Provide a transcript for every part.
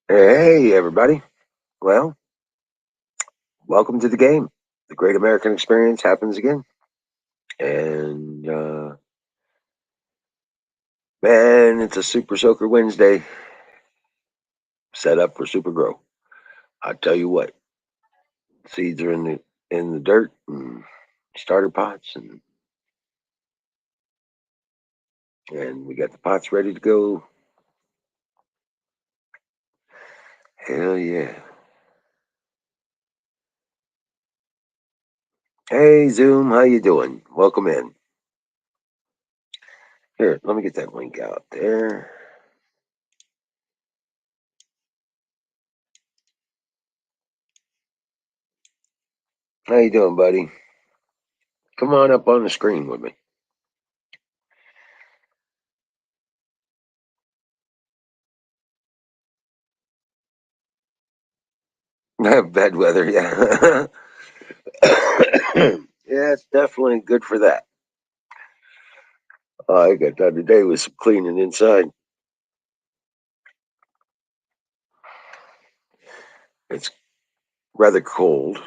Hey, everybody. Well, welcome to the game. The great American experience happens again. And, man, it's a Super Soaker Wednesday set up for Super Grow. I tell you what, seeds are in the dirt and starter pots, and we got the pots ready to go. Hell yeah. Hey, Zoom, how you doing? Welcome in. Here, let me get that link out there. How you doing, buddy? Come on up on the screen with me. I have bad weather, yeah. Yeah, it's definitely good for that. I got done today with some cleaning inside. It's rather cold.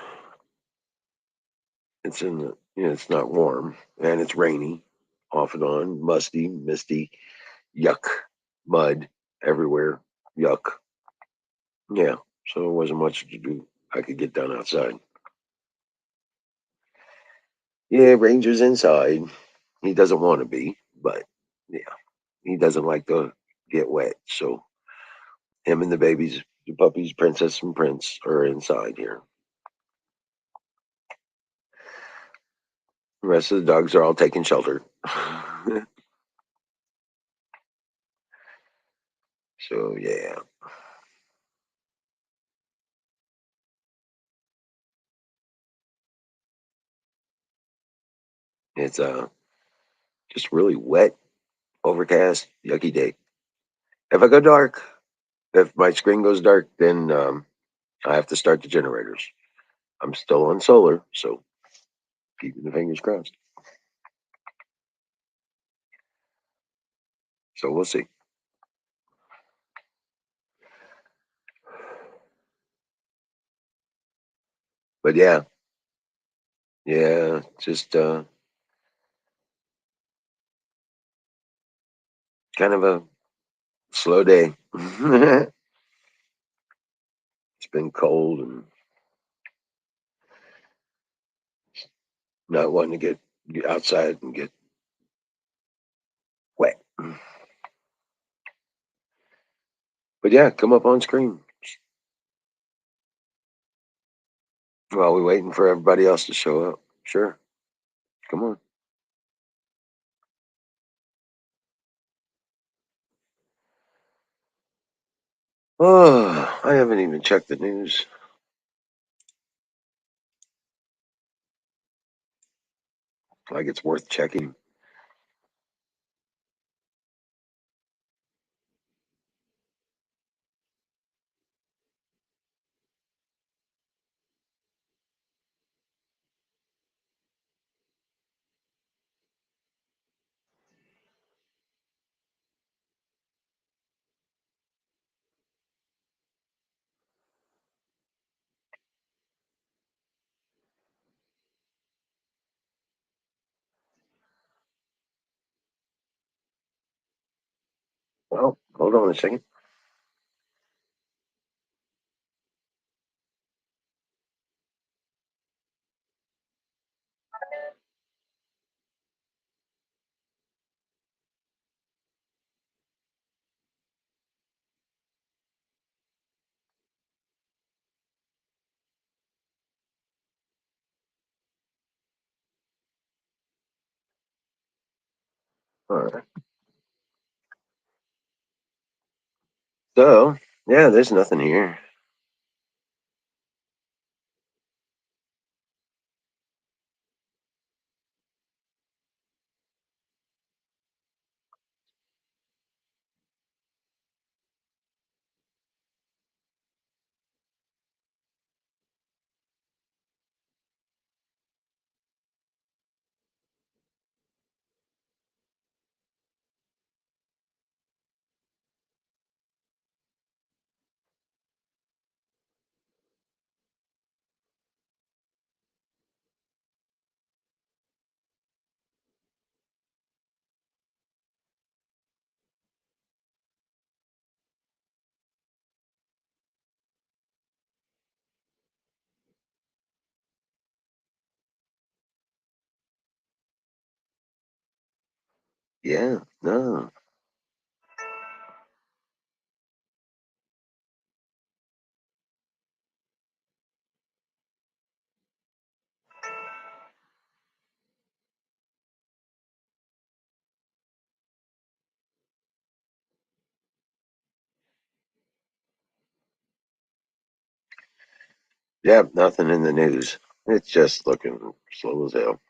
It's in the, it's not warm, and it's rainy off and on, musty, misty, yuck, mud everywhere, yuck. Yeah, so it wasn't much to do. I could get done outside. Yeah, Ranger's inside. He doesn't want to be, but yeah, he doesn't like to get wet. So him and the babies, the puppies, Princess and Prince, are inside here. The rest of the dogs are all taking shelter. So yeah, it's just really wet, overcast, yucky day. If I go dark, if my screen goes dark, then I have to start the generators. I'm still on solar, so keeping the fingers crossed. So we'll see. But yeah, yeah, just kind of a slow day. It's been cold and not wanting to get outside and get wet. But yeah, come up on screen while we're waiting for everybody else to show up. Sure, come on. Oh, I haven't even checked the news. Like it's worth checking. Well, hold on a second. All right. So, yeah, there's nothing here. Yeah, no. Yep, nothing in the news. It's just looking slow as hell.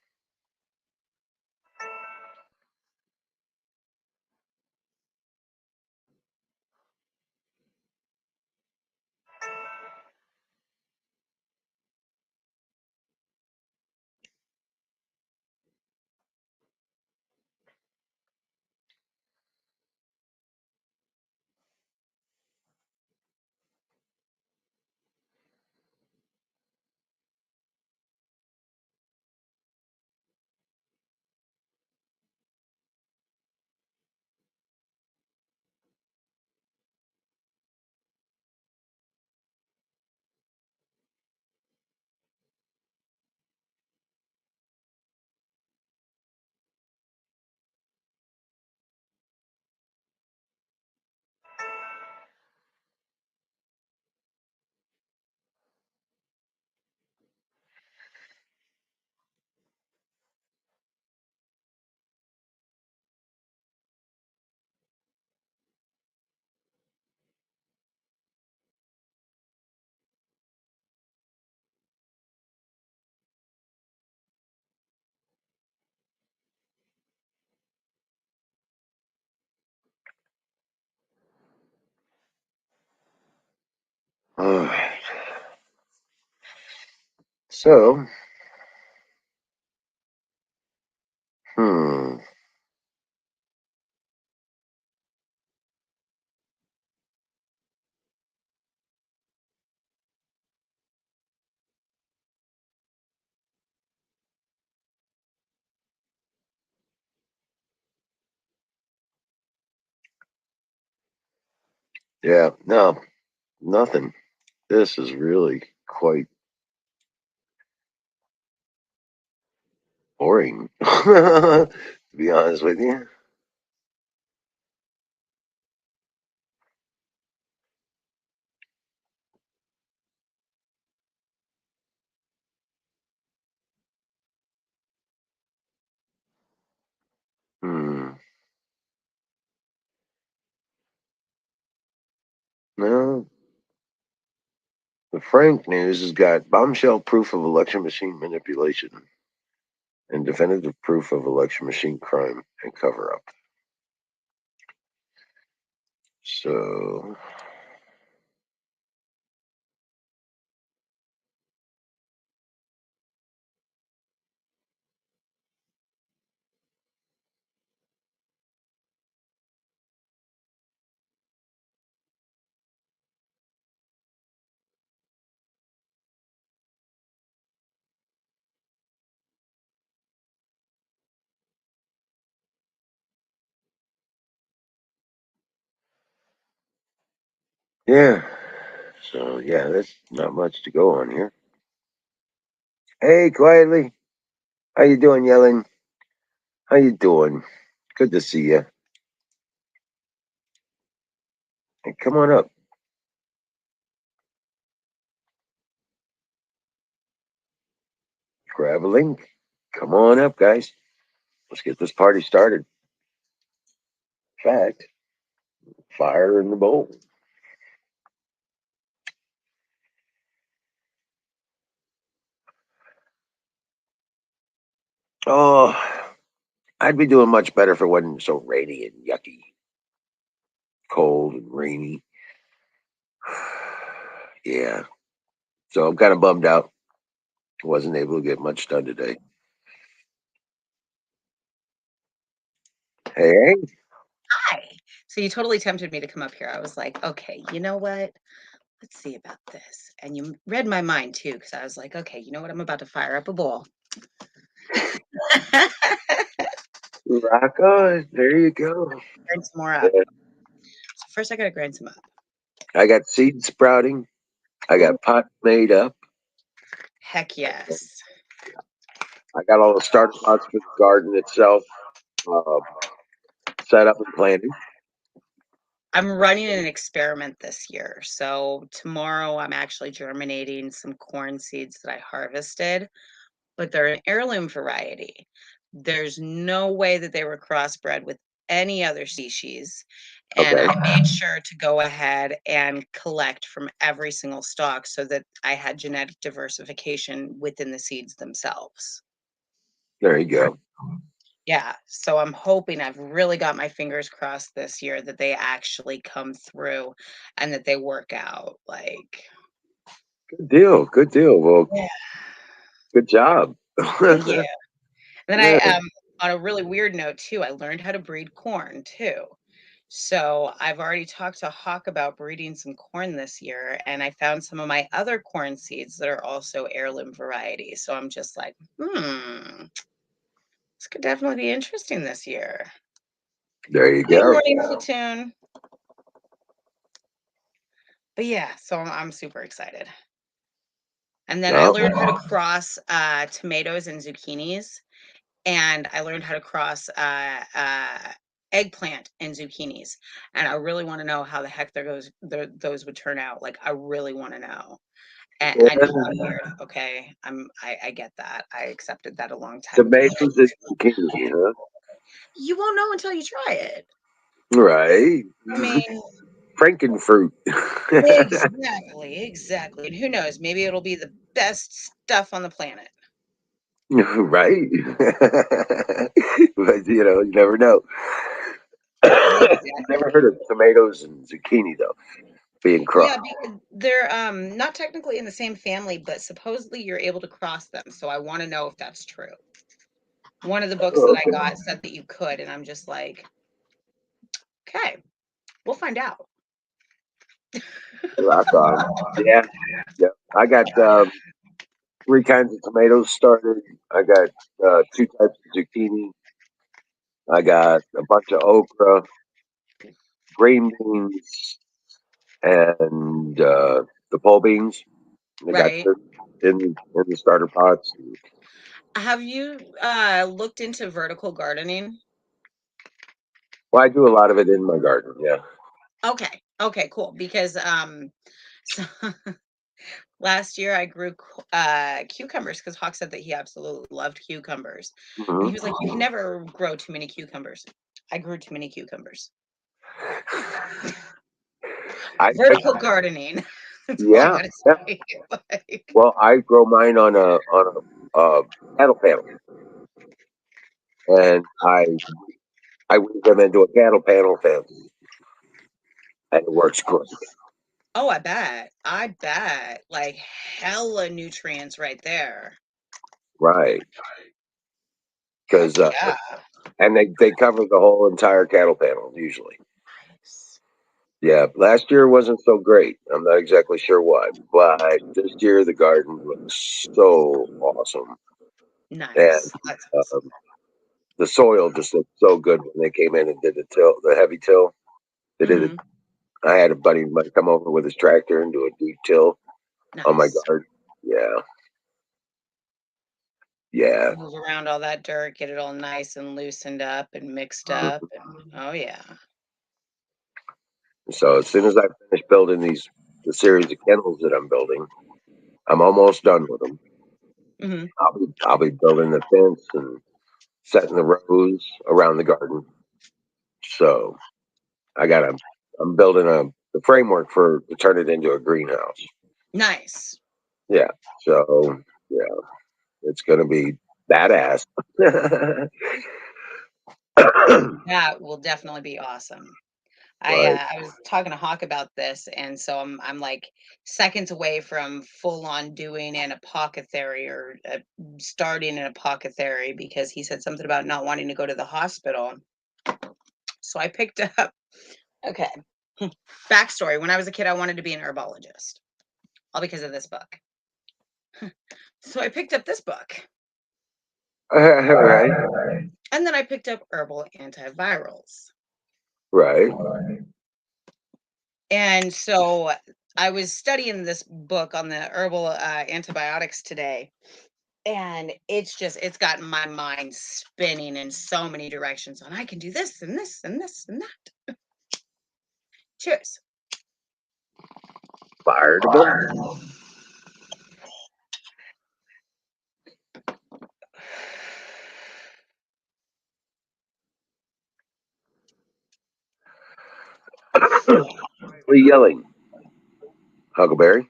All right. So, hmm. Yeah, no, nothing. This is really quite boring, to be honest with you. Hmm. No, the Frank news has got bombshell proof of election machine manipulation and definitive proof of election machine crime and cover up. So, yeah. So, yeah, there's not much to go on here. Hey, quietly. How you doing, Yellen? How you doing? Good to see you. Hey, come on up. Grab a link. Come on up, guys. Let's get this party started. In fact, fire in the bowl. Oh, I'd be doing much better if it wasn't so rainy and yucky, cold and rainy. Yeah. So I'm kind of bummed out. Wasn't able to get much done today. Hey, hey. Hi. So you totally tempted me to come up here. I was like, okay, you know what? Let's see about this. And you read my mind too, because I was like, okay, you know what? I'm about to fire up a bowl. Rock on. There you go. Grind some more up. Yeah. So first I gotta grind some up. I got seed sprouting. I Ooh, got pot made up. heck yes. I got all the starter pots for the garden itself. Um, set up and planted? I'm running an experiment this year. So tomorrow I'm actually germinating some corn seeds that I harvested, but they're an heirloom variety. There's no way that they were crossbred with any other species. And Okay, I made sure to go ahead and collect from every single stock so that I had genetic diversification within the seeds themselves. there you go. Yeah, so I'm hoping I've really got my fingers crossed this year that they actually come through and that they work out, like Good deal. Good deal. Well, yeah. good job. Thank you. And then I, Yeah, on a really weird note too, I learned how to breed corn too. So I've already talked to Hawk about breeding some corn this year, and I found some of my other corn seeds that are also heirloom varieties. So I'm just like, this could definitely be interesting this year. there you Good go. morning, Platoon. But yeah, so I'm super excited. And then I No, learned how to cross tomatoes and zucchinis, and I learned how to cross eggplant and zucchinis. And I really want to know how the heck those would turn out. Like, I really want to know. And I know yeah, it's weird. Okay, I get that. I accepted that a long time ago. tomatoes and zucchini, huh? You won't know until you try it. Right. I mean, Frankenfruit. exactly. And who knows? Maybe it'll be the best stuff on the planet. Right. But you never know. Exactly. Never heard of tomatoes and zucchini though being Yeah, crossed. they're not technically in the same family, but supposedly you're able to cross them. So I want to know if that's true. One of the books Oh, that I okay. got said that you could, and I'm just like, okay, we'll find out. Rock on. Yeah, yeah. I got three kinds of tomatoes started. I got two types of zucchini. I got a bunch of okra, green beans, and the pole beans. I got Right. this in the starter pots. Have you looked into vertical gardening? Well, I do a lot of it in my garden. Yeah. Okay. Okay, cool. Because so last year I grew cucumbers because Hawk said that he absolutely loved cucumbers. And he Hmm. was like, you can never grow too many cucumbers. I grew too many cucumbers. I Vertical gardening. That's all I yeah, gotta yeah. say. Like, Well, I grow mine on a cattle panel, and I weave them into a cattle panel fence, and it works great. oh, I bet. I bet. Like hella nutrients right there. Right. Heck Because yeah. and they cover the whole entire cattle panel usually. Yeah, last year wasn't so great. I'm not exactly sure why, but this year the garden looks so awesome, and Nice. That's awesome. um, the soil just looked so good when they came in and did the heavy till. They did it. Hmm. I had a buddy of mine come over with his tractor and do a deep till on my Nice. garden. Yeah, yeah. Move around all that dirt, get it all nice and loosened up and mixed up. Mhm. And, oh yeah. So as soon as I finish building the series of kennels that I'm building, I'm almost done with them. Hmm. I'll be building the fence and setting the rows around the garden. So I got to I'm building the framework for to turn it into a greenhouse. Nice. Yeah. So yeah, it's gonna be badass. That will definitely be awesome. Right. I was talking to Hawk about this, and so I'm like seconds away from full on doing an apothecary or starting an apothecary because he said something about not wanting to go to the hospital. So I picked up. Okay, backstory: when I was a kid, I wanted to be an herbologist, all because of this book. So I picked up this book, Right. and then I picked up herbal antivirals. Right. And so I was studying this book on the herbal antibiotics today. And it's gotten my mind spinning in so many directions on I can do this and this and this and that. Cheers. Fire to black. Yelling. Huckleberry.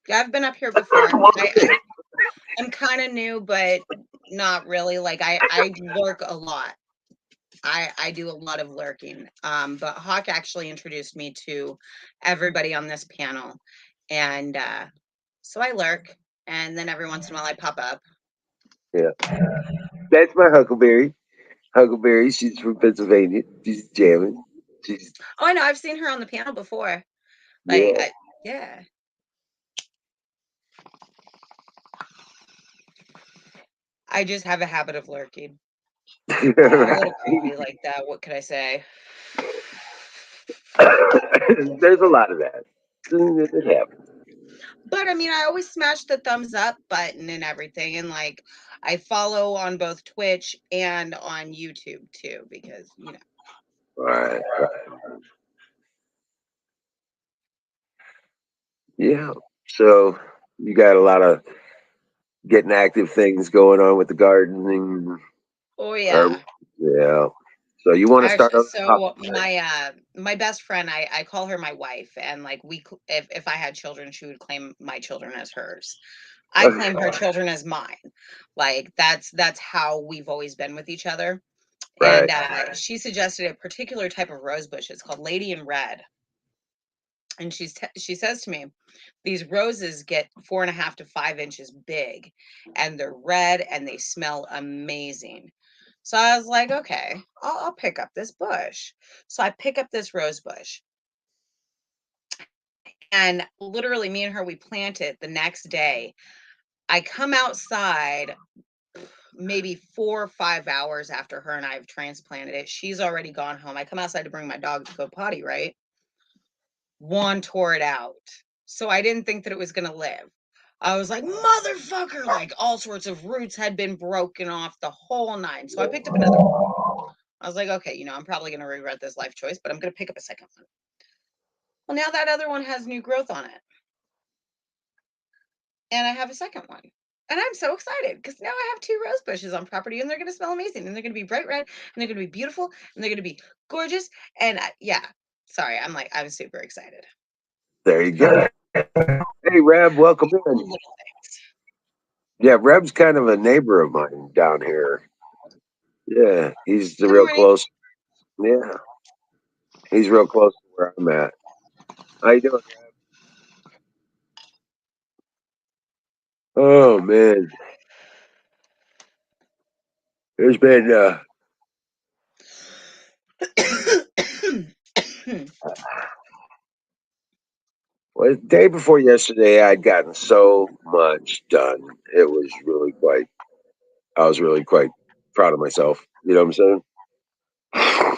Yeah, I've been up here before. I'm kind of new, but not really. Like I lurk a lot. I do a lot of lurking. But Hawk actually introduced me to everybody on this panel, and so I lurk, and then every once in a while I pop up. Yeah. That's my Huckleberry. Huckleberry, she's from Pennsylvania. She's jamming. She's Oh, I know. I've seen her on the panel before. Like, yeah. yeah. I just have a habit of lurking. A little creepy like that. What could I say? There's a lot of that. It happens. But I mean, I always smash the thumbs up button and everything. And like, I follow on both Twitch and on YouTube too, because, All right. Yeah. So you got a lot of getting active things going on with the gardening. oh, Or yeah. yeah. So you want to start Actually, on the top. so my best friend, I call her my wife, and like if I had children, she would claim my children as hers. I claim her children as mine. Like that's how we've always been with each other. Right. And she suggested a particular type of rose bush. It's called Lady in Red. And she says to me, these roses get 4.5 to 5 inches big, and they're red and they smell amazing. So I was like, okay, I'll pick up this bush. So I pick up this rose bush, and literally, me and her, we plant it the next day. I come outside maybe 4 or 5 hours after her and I have transplanted it. She's already gone home. I come outside to bring my dog to go potty, right? One tore it out. So I didn't think that it was going to live. I was like, motherfucker, like all sorts of roots had been broken off the whole nine. So I picked up another one. I was like, okay, I'm probably going to regret this life choice, but I'm going to pick up a second one. Well, now that other one has new growth on it. And I have a second one. And I'm so excited because now I have 2 rose bushes on property, and they're going to smell amazing, and they're going to be bright red, and they're going to be beautiful, and they're going to be gorgeous. And yeah, sorry, I'm super excited. There you go. Hey, Reb, welcome in. Little things. Yeah, Reb's kind of a neighbor of mine down here. Yeah, he's the Good real morning. close. Yeah, he's real close to where I'm at. How you doing? Oh man, there's been well, the day before yesterday, I'd gotten so much done. It was really quite. I was really quite proud of myself. You know what I'm saying?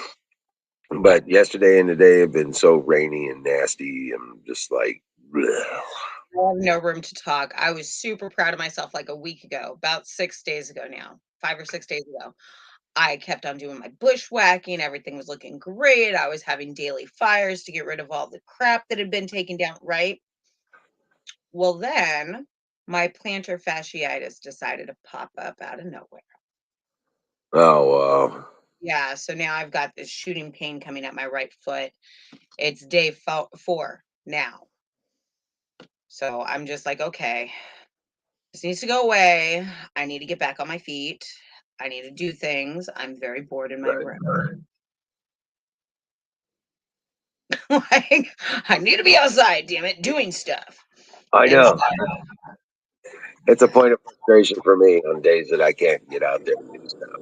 But yesterday and today have been so rainy and nasty, and just like, bleh. I have no room to talk. I was super proud of myself like a week ago, about 6 days ago now, 5 or 6 days ago. I kept on doing my bushwhacking. Everything was looking great. I was having daily fires to get rid of all the crap that had been taken down, right? Well, then my plantar fasciitis decided to pop up out of nowhere. Oh wow. Yeah, so now I've got this shooting pain coming at my right foot. It's day 4 now. So I'm just like, okay, this needs to go away. I need to get back on my feet. I need to do things. I'm very bored in my Right. room. Like, I need to be outside, damn it, doing stuff. I And know. It's a point of frustration for me on days that I can't get out there and do stuff.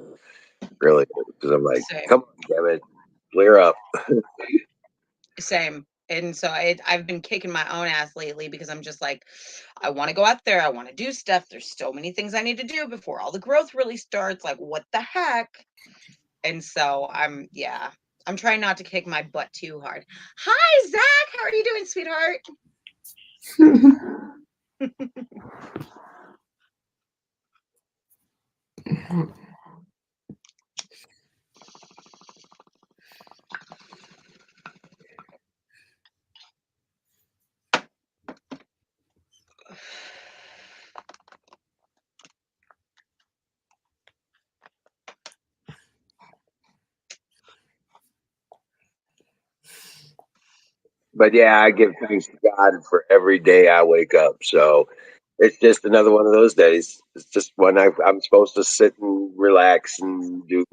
Really, because I'm like, same, come on, damn it, clear up. same. And so I've been kicking my own ass lately because I'm just like, I want to go out there. I want to do stuff. There's so many things I need to do before all the growth really starts. Like, what the heck? And so I'm trying not to kick my butt too hard. Hi, Zach. How are you doing, sweetheart? But yeah, I give thanks to God for every day I wake up. So it's just another one of those days. It's just when I'm supposed to sit and relax and do.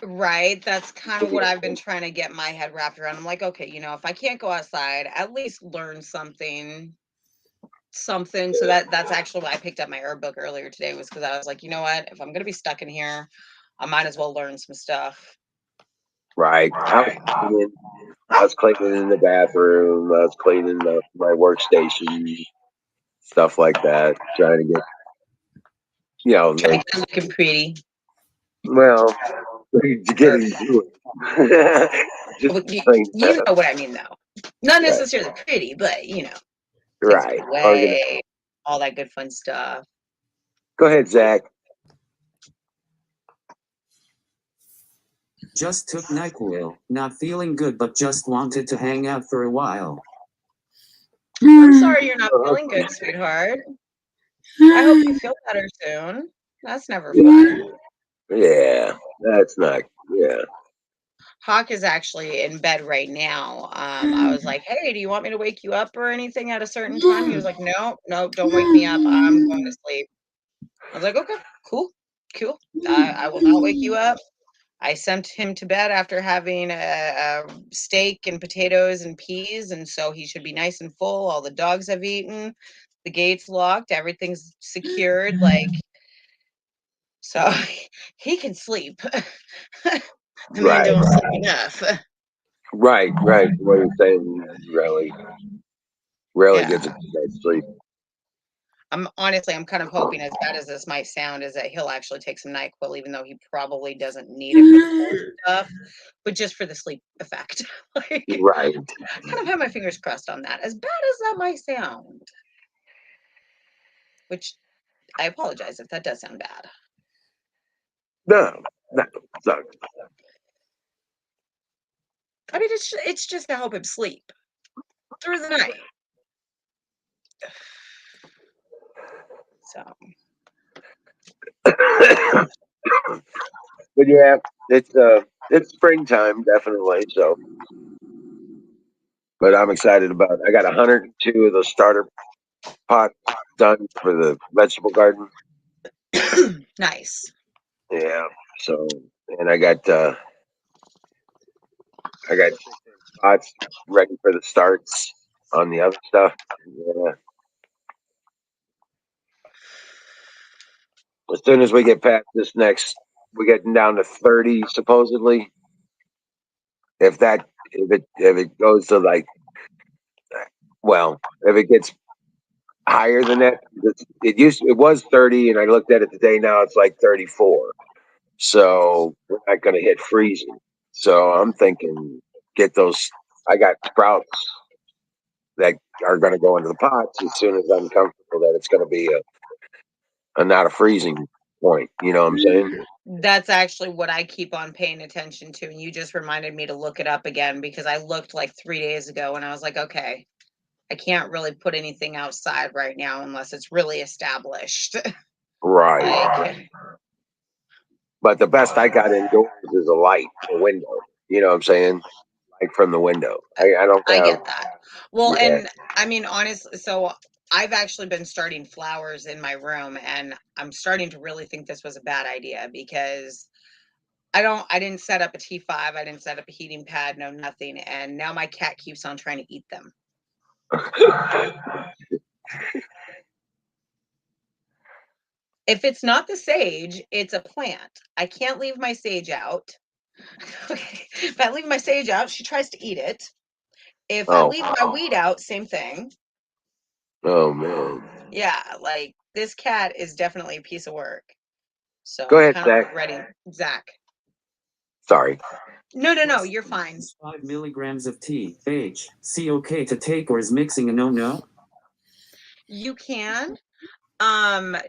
Right. That's kind of what I've been trying to get my head wrapped around. I'm like, okay, if I can't go outside, at least learn something. So that's actually why I picked up my herb book earlier today, was because I was like, you know what? If I'm gonna be stuck in here, I might as well learn some stuff. Right. I was cleaning in the bathroom. I was cleaning my workstation, stuff like that. Trying to get, Try to get it looking pretty. well, Or, getting to it. Just well, clean you stuff. know what I mean, though. Not Right. necessarily pretty, but takes Right. it away, all that good fun stuff. Go ahead, Zach. Just took NyQuil, not feeling good but just wanted to hang out for a while. I'm sorry you're not feeling good, sweetheart. I hope you feel better soon. That's never fun. Yeah, that's not. Yeah. Hawk is actually in bed right now. I was like, "Hey, do you want me to wake you up or anything at a certain time?" He was like, "No, no, don't wake me up. I'm going to sleep." I was like, "Okay, cool, cool. I will not wake you up." I sent him to bed after having a steak and potatoes and peas, and so he should be nice and full. All the dogs have eaten. The gate's locked. Everything's secured. So he can sleep. The man Right. don't sleep enough. Right. Right. What you're saying rarely Yeah. gets a good night's sleep. I'm kind of hoping, as bad as this might sound, is that he'll actually take some NyQuil, even though he probably doesn't need it for the cold stuff, but just for the sleep effect. Right. Kind of have my fingers crossed on that, as bad as that might sound. Which I apologize if that does sound bad. No. No. So, I mean, it's just to help him sleep through the night. So but yeah, it's springtime definitely. So, but I'm excited about. I got 102 of those starter pots done for the vegetable garden. nice. Yeah. So, and I got 6 pots ready for the starts on the other stuff. Yeah. As soon as we get past this we're getting down to 30 supposedly. If it goes to if it gets higher than that, it was 30, and I looked at it today. Now it's like 34. So we're not going to hit freezing. So I'm thinking, get those. I got sprouts that are going to go into the pots as soon as I'm comfortable that it's going to be a not a freezing point. You know what I'm saying? That's actually what I keep on paying attention to. And you just reminded me to look it up again, because I looked like 3 days ago and I was like, okay, I can't really put anything outside right now unless it's really established. Right. But the best I got indoors is a window. You know what I'm saying? Like from the window. I don't I have. get that. Well, Yeah. and I mean, honestly, so I've actually been starting flowers in my room, and I'm starting to really think this was a bad idea, because I didn't set up a T5, I didn't set up a heating pad, no nothing, and now my cat keeps on trying to eat them. If it's not the sage, it's a plant. I can't leave my sage out. Okay. If I leave my sage out, she tries to eat it. If I Oh. leave my weed out, same thing. Oh man. Yeah, like this cat is definitely a piece of work. So Go I'm ahead, kind of Zach. ready. Zach. Sorry. No, you're fine. 5 milligrams of THC okay to take, or is mixing a no-no? You can.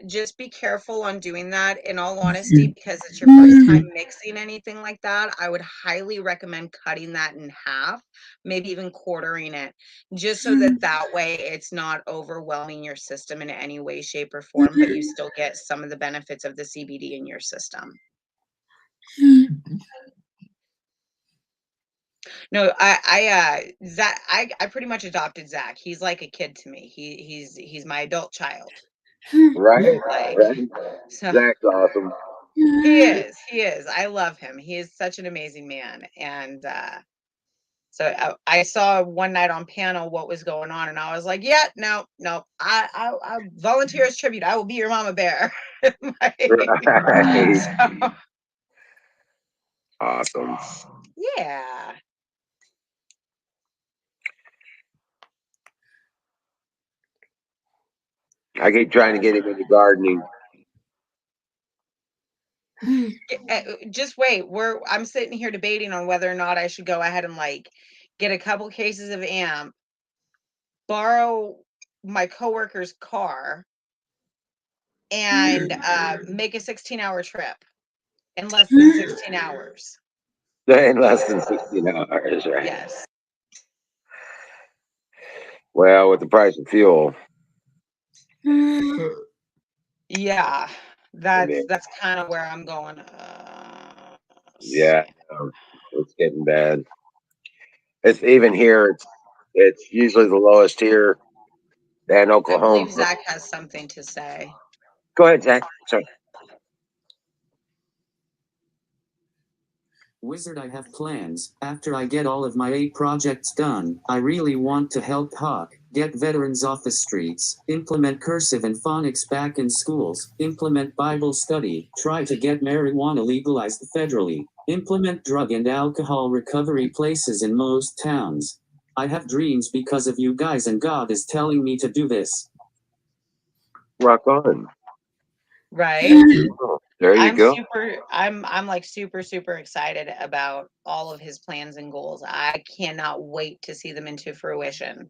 Just be careful on doing that, in all honesty, because it's your first time mixing anything like that. I would highly recommend cutting that in half, maybe even quartering it, just so that way it's not overwhelming your system in any way, shape, or form, but you still get some of the benefits of the CBD in your system. No, Zach, I pretty much adopted Zach. He's like a kid to me. He's my adult child. Right? Like, Right? so Zach's awesome. he is. I love him. He is such an amazing man. And so I saw one night on panel what was going on, and I was like, yeah, no, I volunteer as tribute. I will be your mama bear. Right. So, Awesome. yeah. I keep trying to get him into gardening. Just wait. I'm sitting here debating on whether or not I should go ahead and like get a couple cases of amp, borrow my coworker's car, and make a 16-hour trip in less than 16 hours. In less than 16 hours, right? Yes. Well, with the price of fuel, Yeah. I mean, That's kind of where I'm going. yeah, it's getting bad. It's even here. It's usually the lowest here in I Oklahoma. believe Zach has something to say. Go ahead, Zach. Sorry. Wizard, I have plans. After I get all of my 8 projects done, I really want to help Hawk, get veterans off the streets, implement cursive and phonics back in schools, implement Bible study, try to get marijuana legalized federally, implement drug and alcohol recovery places in most towns. I have dreams because of you guys, and God is telling me to do this. Rock on. Right? Oh, there you I'm go. I'm like super excited about all of his plans and goals. I cannot wait to see them into fruition.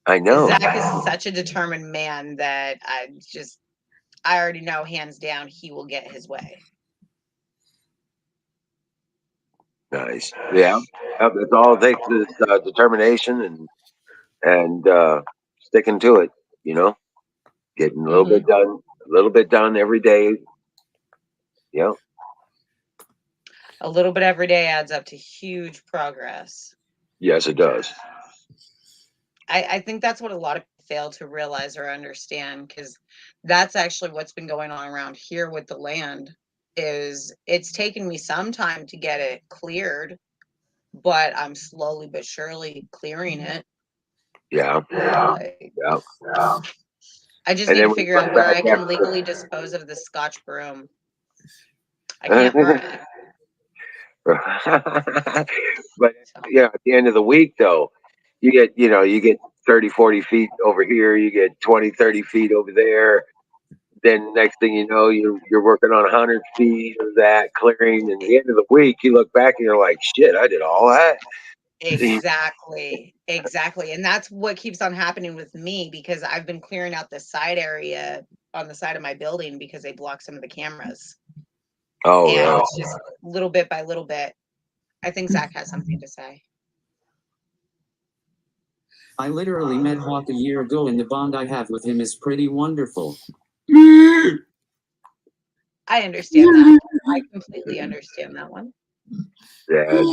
I know. Zach is such a determined man that I already know hands down he will get his way. Nice. Yeah. That's all it takes is determination and sticking to it. You know, getting a little bit done every day. Yeah. A little bit every day adds up to huge progress. Yes, it does. I think that's what a lot of people fail to realize or understand, because that's actually what's been going on around here with the land. Is it's taken me some time to get it cleared, but I'm slowly but surely clearing it. Yeah. Like, Yeah. I just And need then to when you figure look out where back I can legally dispose of the Scotch broom. I can't burn it. but So, yeah, at the end of the week though, you get 30, 40 feet over here, you get 20, 30 feet over there. Then next thing you know, you're working on 100 feet of that clearing. And at the end of the week, you look back and you're like, shit, I did all that. exactly. And that's what keeps on happening with me, because I've been clearing out the side area on the side of my building because they block some of the cameras. Oh, And really? it's just little bit by little bit. I think Zach has something to say. I literally met Hawk a year ago, and the bond I have with him is pretty wonderful. I understand that. I completely understand that one. Yeah,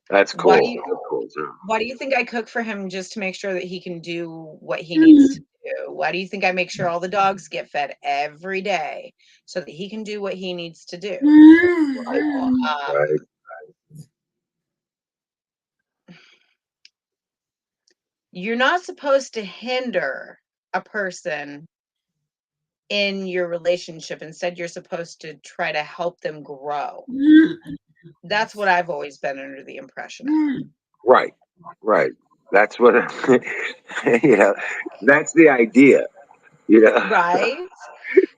that's Why do cool. you That's cool too. why do you think I cook for him just to make sure that he can do what he needs to do? Why do you think I make sure all the dogs get fed every day so that he can do what he needs to do? Right, right. You're not supposed to hinder a person in your relationship. Instead, you're supposed to try to help them grow. That's what I've always been under the impression of. Right, right. That's what, you know, that's the idea, you know. Right?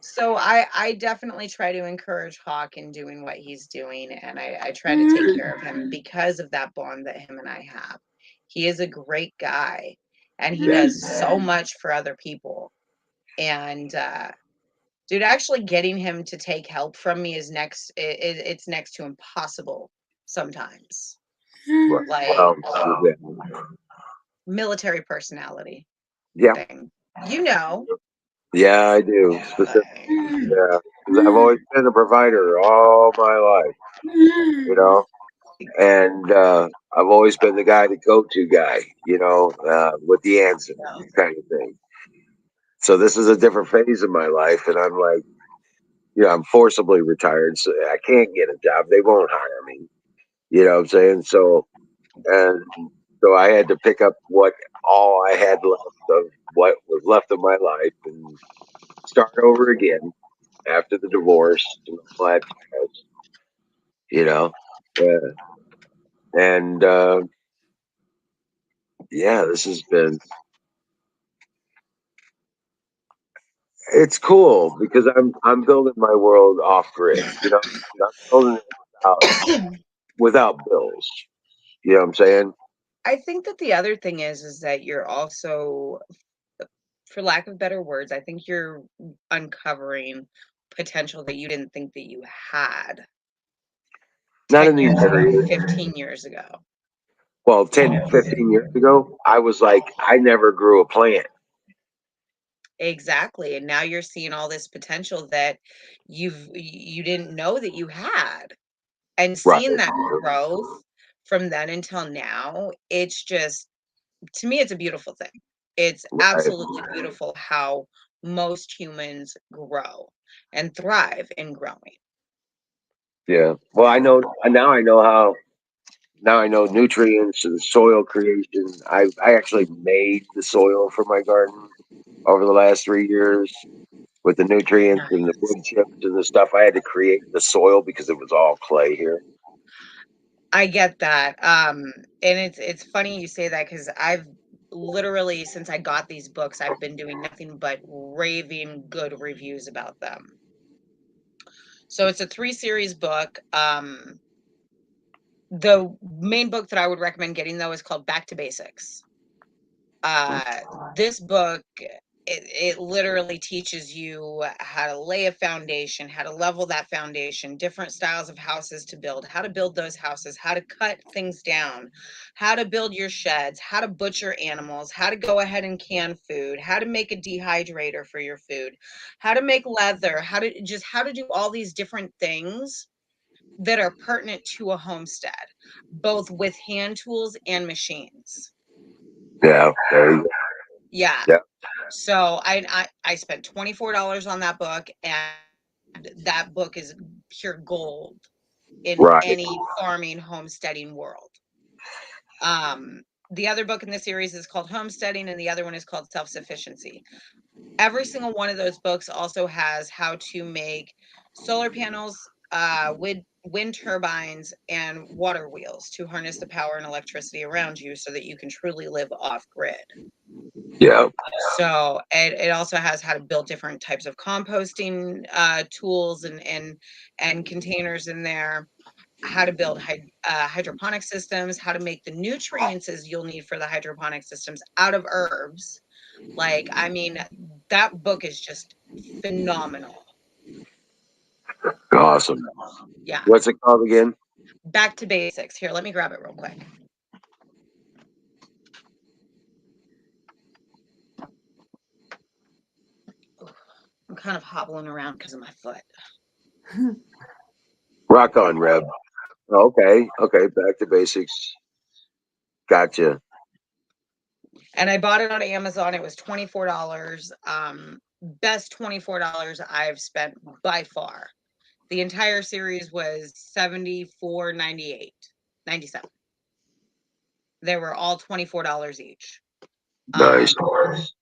So I definitely try to encourage Hawk in doing what he's doing, and I try to take care of him because of that bond that him and I have. He is a great guy, and he Yeah. does so much for other people. And dude, actually getting him to take help from me is it's next to impossible sometimes. Right. Like Well, yeah. military personality Yeah. thing. You know. Yeah, I do. Specifically, yeah. 'Cause I've always been a provider all my life, you know, and I've always been the guy, the go-to guy, with the answer kind of thing. So this is a different phase of my life, and I'm like, I'm forcibly retired, so I can't get a job. They won't hire me. You know what I'm saying? And so I had to pick up what all I had left of what was left of my life and start over again after the divorce and all that jazz, you know. Yeah. And yeah, this has been it's cool because I'm building my world off grid, I'm building it without bills. You know what I'm saying? I think that the other thing is that you're also, for lack of better words, I think you're uncovering potential that you didn't think that you had Not 10 in these years ago, areas. 15 years ago. Well, 10, 15 years ago, I was like, I never grew a plant. Exactly. And now you're seeing all this potential that you didn't know that you had. And Right. seeing that growth from then until now, it's just, to me, it's a beautiful thing. It's Right. absolutely beautiful how most humans grow and thrive in growing. Yeah. Well, now I know nutrients and soil creation. I actually made the soil for my garden over the last 3 years with the nutrients and the wood Nice. chips and the stuff. I had to create the soil because it was all clay here. I get that. And it's funny you say that because I've literally, since I got these books, I've been doing nothing but raving good reviews about them. So it's a 3 series book. The main book that I would recommend getting though is called Back to Basics. This book, it literally teaches you how to lay a foundation, how to level that foundation, different styles of houses to build, how to build those houses, how to cut things down, how to build your sheds, how to butcher animals, how to go ahead and can food, how to make a dehydrator for your food, how to make leather, how to do all these different things that are pertinent to a homestead, both with hand tools and machines. Yeah. There you go. Yeah. Yeah. So I spent $24 on that book, and that book is pure gold in Right. any farming homesteading world. The other book in the series is called Homesteading, and the other one is called Self Sufficiency. Every single one of those books also has how to make solar panels, wind turbines, and water wheels to harness the power and electricity around you so that you can truly live off grid. Yeah. So it also has how to build different types of composting tools and containers in there, how to build hydroponic systems, how to make the nutrients you'll need for the hydroponic systems out of herbs. Like, I mean, that book is just phenomenal. Awesome. Yeah. What's it called again? Back to Basics. Here, let me grab it real quick. I'm kind of hobbling around because of my foot. Rock on, Reb. Okay. Okay. Back to basics. Gotcha. And I bought it on Amazon. It was $24. Best $24 I've spent by far. The entire series was $74.98, 97. They were all $24 each. Nice.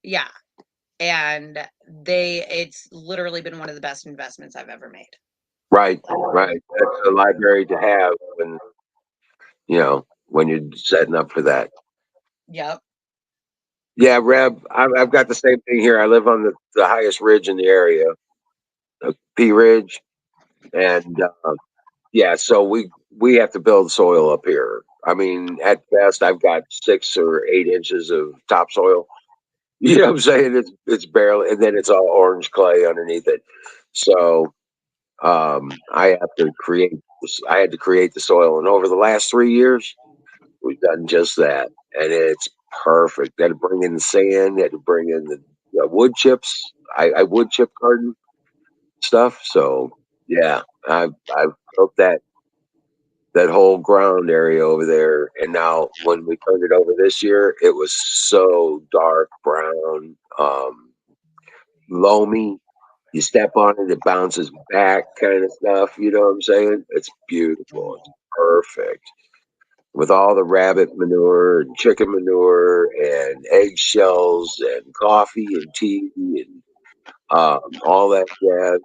Yeah. And it's literally been one of the best investments I've ever made. Right. Right. That's a library to have when you're setting up for that. Yep. Yeah, Reb, I've got the same thing here. I live on the highest ridge in the area, P Ridge, and yeah, so we have to build soil up here. I mean, at best, I've got 6 or 8 inches of topsoil. You know what I'm saying? It's barely, and then it's all orange clay underneath it. So I have to create this. I had to create the soil, and over the last 3 years, we've done just that, and it's perfect. Had to bring in the sand, had to bring in the wood chips. I wood chip garden stuff. So yeah, I've built that whole ground area over there, and now when we turned it over this year, it was so dark brown, loamy. You step on it, it bounces back, kind of stuff. You know what I'm saying? It's beautiful. It's perfect with all the rabbit manure and chicken manure and eggshells and coffee and tea and all that jazz.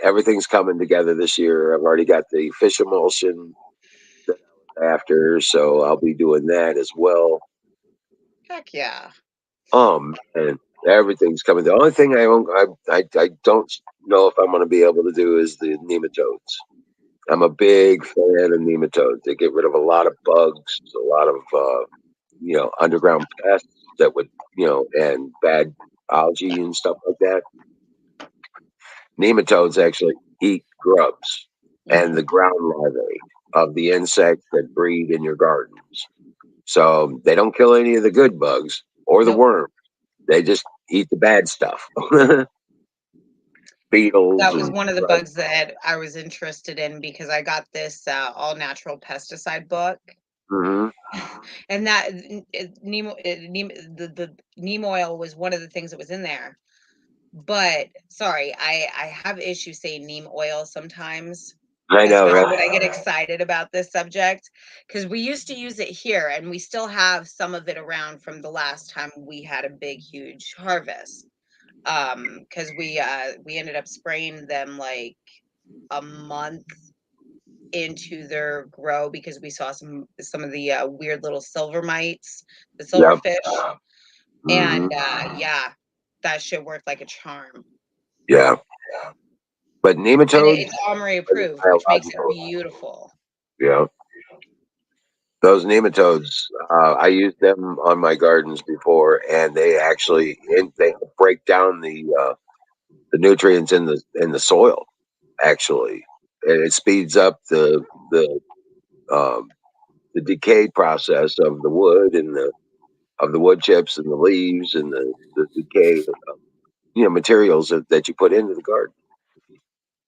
Everything's coming together this year. I've already got the fish emulsion that I was after, so I'll be doing that as well. Heck yeah. Man, everything's coming. The only thing I don't know if I'm going to be able to do is the nematodes. I'm a big fan of nematodes. They get rid of a lot of bugs, a lot of underground pests that would and bad algae and stuff like that. Nematodes actually eat grubs and the ground larvae of the insects that breed in your gardens. So they don't kill any of the good bugs or the Nope. worms. They just eat the bad stuff. Beetles That was and one of the grubs. bugs that I was interested in because I got this all natural pesticide book. Hmm. And that the neem oil was one of the things that was in there. But sorry, I have issues saying neem oil sometimes, I know, especially right? when I get excited about this subject, because we used to use it here and we still have some of it around from the last time we had a big huge harvest. Because we ended up spraying them like a month into their grow because we saw some of the weird little silver mites, the Yep. silverfish, Hmm. and yeah, that shit worked like a charm. Yeah. But And nematodes, it's OMRI are approved, which makes it biological. beautiful. Yeah. Those nematodes, I used them on my gardens before, and they break down the nutrients in the soil. Actually, and it speeds up um, the decay process of the wood and the wood chips and the leaves and the decay materials that you put into the garden.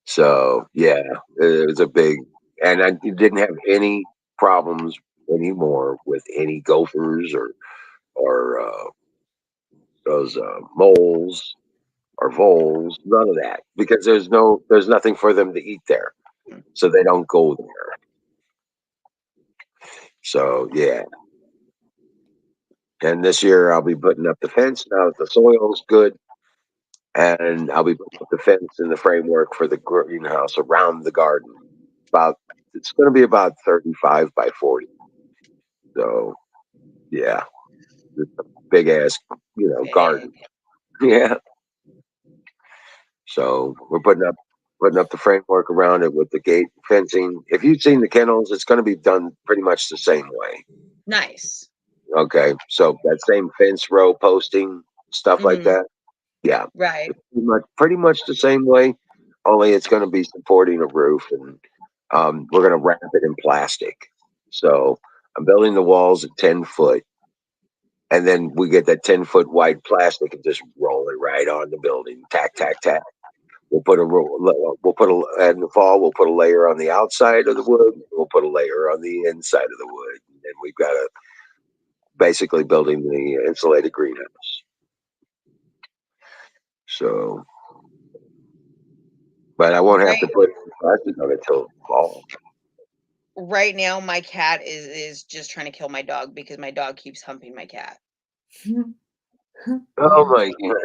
So yeah, it was a big, and I didn't have any problems anymore with any gophers or those moles or voles, none of that, because there's nothing for them to eat there, so they don't go there. So yeah, and this year I'll be putting up the fence now that the soil's good, and I'll be putting up the fence and the framework for the greenhouse around the garden. About It's going to be about 35 by 40. So yeah, it's a big ass garden. Yeah. So we're putting up the framework around it with the gate fencing. If you've seen the kennels, it's going to be done pretty much the same way. Nice. Okay, so that same fence row posting stuff like Hmm. that. Yeah, Right. it's pretty much the same way. Only it's going to be supporting a roof, and we're going to wrap it in plastic. So I'm building the walls at 10 foot, and then we get that 10 foot wide plastic and just roll it right on the building. Tack, tack, tack. We'll put a in the fall. We'll put a layer on the outside of the wood. We'll put a layer on the inside of the wood, and we've got a basically building the insulated greenhouse. So, but I won't have to Right. put plastic on it till fall. Right now, my cat is just trying to kill my dog because my dog keeps humping my cat. Oh my god!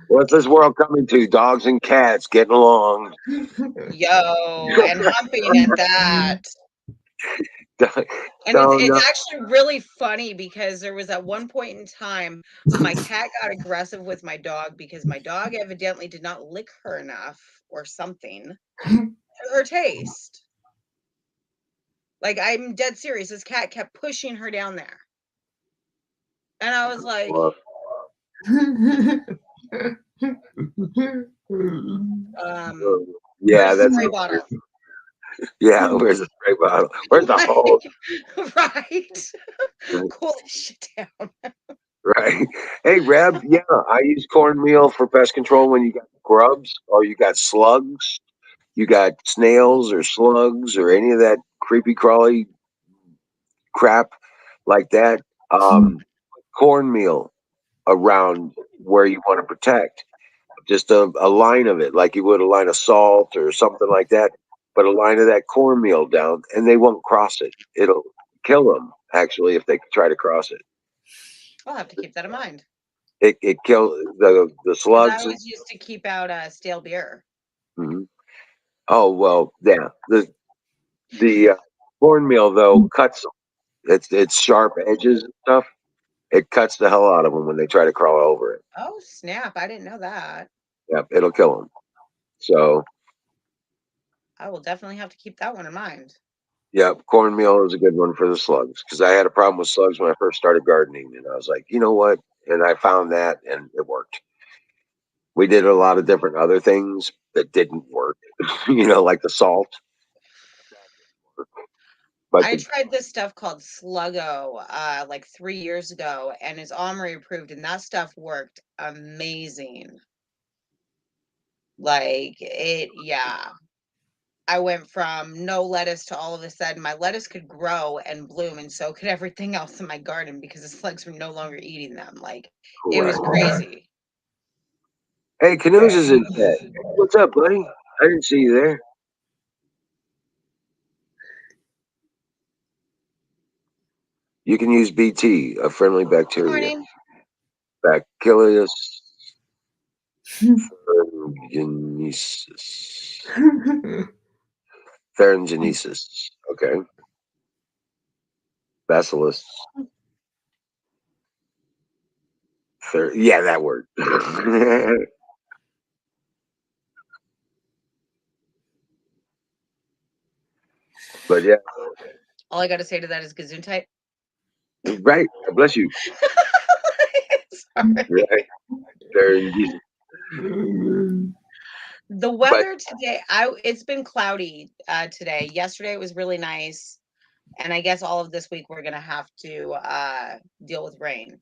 What's this world coming to? Dogs and cats getting along. Yo, and humping at that. And it's No, it's no. actually really funny because there was at one point in time my cat got aggressive with my dog because my dog evidently did not lick her enough or something for her taste. Like I'm dead serious. This cat kept pushing her down there. And I was like, Well, yeah, where's the that's spray bottle? yeah. Where's the spray bottle? Where's the hole? Right. Cool this shit down. Right. Hey, Reb. Yeah, I use cornmeal for pest control when you got grubs or you got slugs, you got snails or slugs or any of that creepy crawly crap like that. Cornmeal around where you want to protect. Just a line of it, like you would a line of salt or something like that. But a line of that cornmeal down, and they won't cross it. It'll kill them actually if they try to cross it. I'll have to keep that in mind. It kills the 'Cause I slugs. always used to keep out stale beer. Mhm. Oh well, yeah. The cornmeal though cuts them. It's sharp edges and stuff. It cuts the hell out of them when they try to crawl over it. Oh snap! I didn't know that. Yep, it'll kill them. So I will definitely have to keep that one in mind. yep, cornmeal is a good one for the slugs because I had a problem with slugs when I first started gardening, and I was like, you know what? And I found that, and it worked. We did a lot of different other things that didn't work, like the salt. But I tried this stuff called Sluggo like 3 years ago, and it's OMRI approved, and that stuff worked amazing. Like it, yeah. I went from no lettuce to all of a sudden my lettuce could grow and bloom, and so could everything else in my garden because the slugs were no longer eating them. Like it was correct. crazy. Hey, Canoes is in chat. What's up, buddy? I didn't see you there. You can use BT, a friendly bacteria. Morning. Bacillus thuringiensis. Thuringiensis. Okay. Bacillus. Yeah, that word. But yeah, All I got to say to that is Gesundheit. right. God bless you. Sorry. Right. Thuringiensis. The But weather today, it's been cloudy today. Yesterday it was really nice, and I guess all of this week we're gonna have to deal with rain.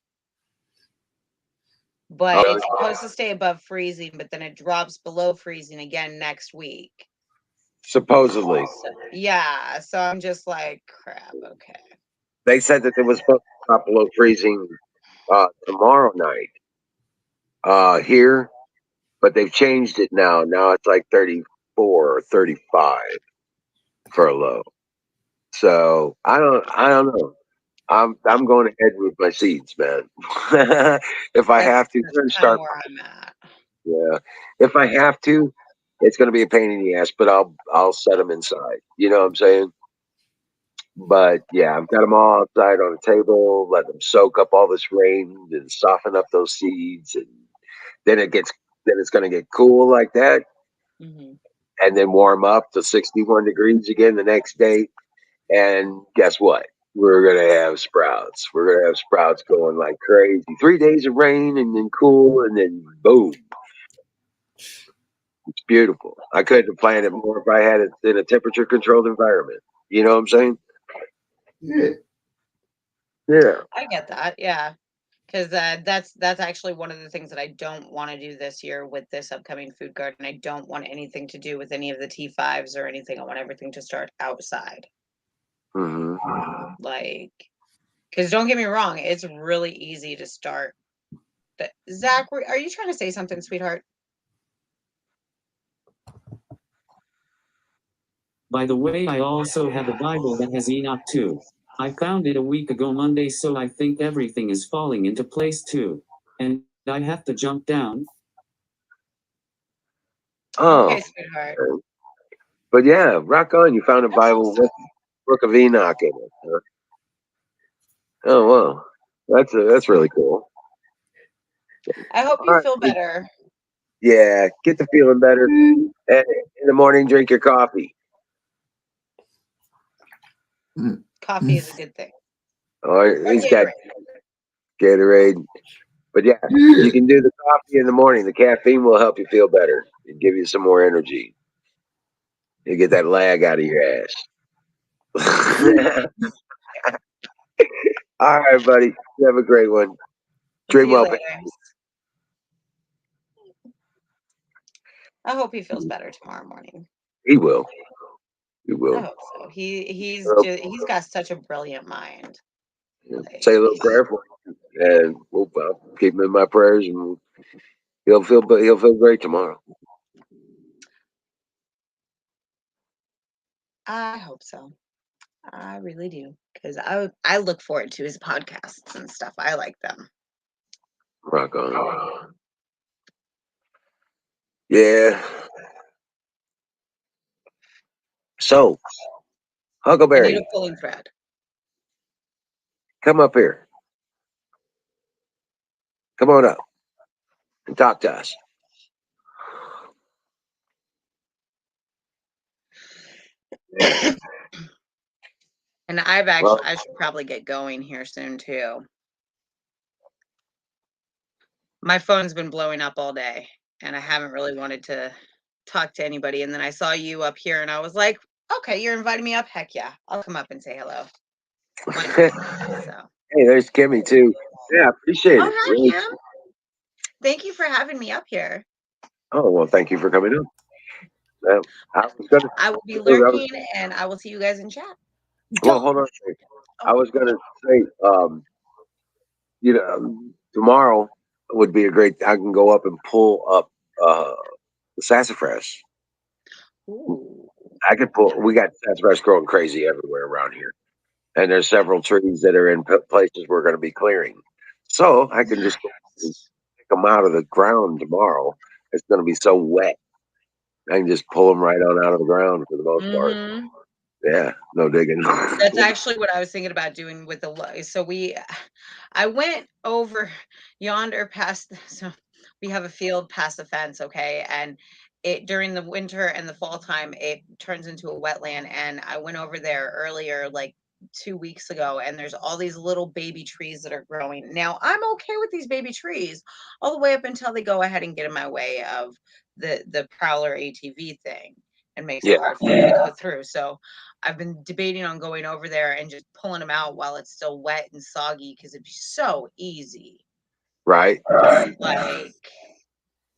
But it's supposed to stay above freezing, but then it drops below freezing again next week. supposedly, Yeah, so I'm just like, crap. Okay. they said that it was supposed to drop below freezing tomorrow night here, but they've changed it now. Now it's like 34 or 35 for a low. So I don't know. I'm going ahead with my seeds, man. If I have to, That's kind start. of where I'm at. Yeah, if I have to, it's going to be a pain in the ass, but I'll set them inside. You know what I'm saying? But yeah, I've got them all outside on the table, let them soak up all this rain and soften up those seeds, and then it's going to get cool like that, Hmm. and then warm up to 61 degrees again the next day. And guess what? We're gonna have sprouts. We're gonna have sprouts going like crazy. 3 days of rain and then cool, and then boom. It's beautiful. I couldn't have planned it more if I had it in a temperature controlled environment. You know what I'm saying? Yeah. I get that. Yeah. Because that's actually one of the things that I don't want to do this year with this upcoming food garden. I don't want anything to do with any of the T5s or anything. I want everything to start outside. Hmm. Like, because don't get me wrong, it's really easy to start. But Zach, are you trying to say something, sweetheart? By the way, I also have a Bible that has Enoch too. I found it a week ago Monday, so I think everything is falling into place too. And I have to jump down. Oh, Okay, sweetheart. but yeah, rock on. You found a That's Bible awesome. with Book of Enoch in it. Huh? Oh wow, that's really cool. I hope All you right. feel better. Yeah, get to feeling better. And in the morning, drink your coffee. Coffee is a good thing. Oh, Or he's got Gatorade. Gatorade. But yeah, you can do the coffee in the morning. The caffeine will help you feel better and give you some more energy. You get that lag out of your ass. All right, buddy. You have a great one. We'll see Dream you well. later. I hope he feels better tomorrow morning. He will. He I will. hope so. He's Well, he's got such a brilliant mind. say a little prayer for him, and I'll keep him in my prayers, and he'll feel great tomorrow. I hope so. I really do, because I look forward to his podcasts and stuff. I like them. Rock on. Yeah. So, I need Huckleberry, a pulling thread. come up here. Come on up and talk to us. And Well, I should probably get going here soon too. My phone's been blowing up all day, and I haven't really wanted to talk to anybody. And then I saw you up here, and I was like, okay, you're inviting me up. Heck yeah, I'll come up and say hello. Why not? So, hey, there's Kimmy too. Yeah, appreciate oh it. hi, Really. Kim. Thank you for having me up here. Oh well, thank you for coming up. I was gonna. I will be I was- lurking, and I will see you guys in chat. well, hold on. A second. I Oh, was gonna say, tomorrow would be a great. I can go up and pull up the sassafras. ooh. I could pull. We got sassafras growing crazy everywhere around here, and there's several trees that are in places we're going to be clearing. So I can just go and pick them out of the ground tomorrow. It's going to be so wet. I can just pull them right on out of the ground for the most part. Mm-hmm. Yeah, no digging. That's actually what I was thinking about doing with so I went over yonder past, so we have a field past the fence, okay, and it during the winter and the fall time it turns into a wetland, and I went over there earlier, like 2 weeks ago, and there's all these little baby trees that are growing. Now I'm okay with these baby trees all the way up until they go ahead and get in my way of the Prowler ATV thing and makes Yeah, it hard for me to go through. So I've been debating on going over there and just pulling them out while it's still wet and soggy, because it'd be so easy. right. Like,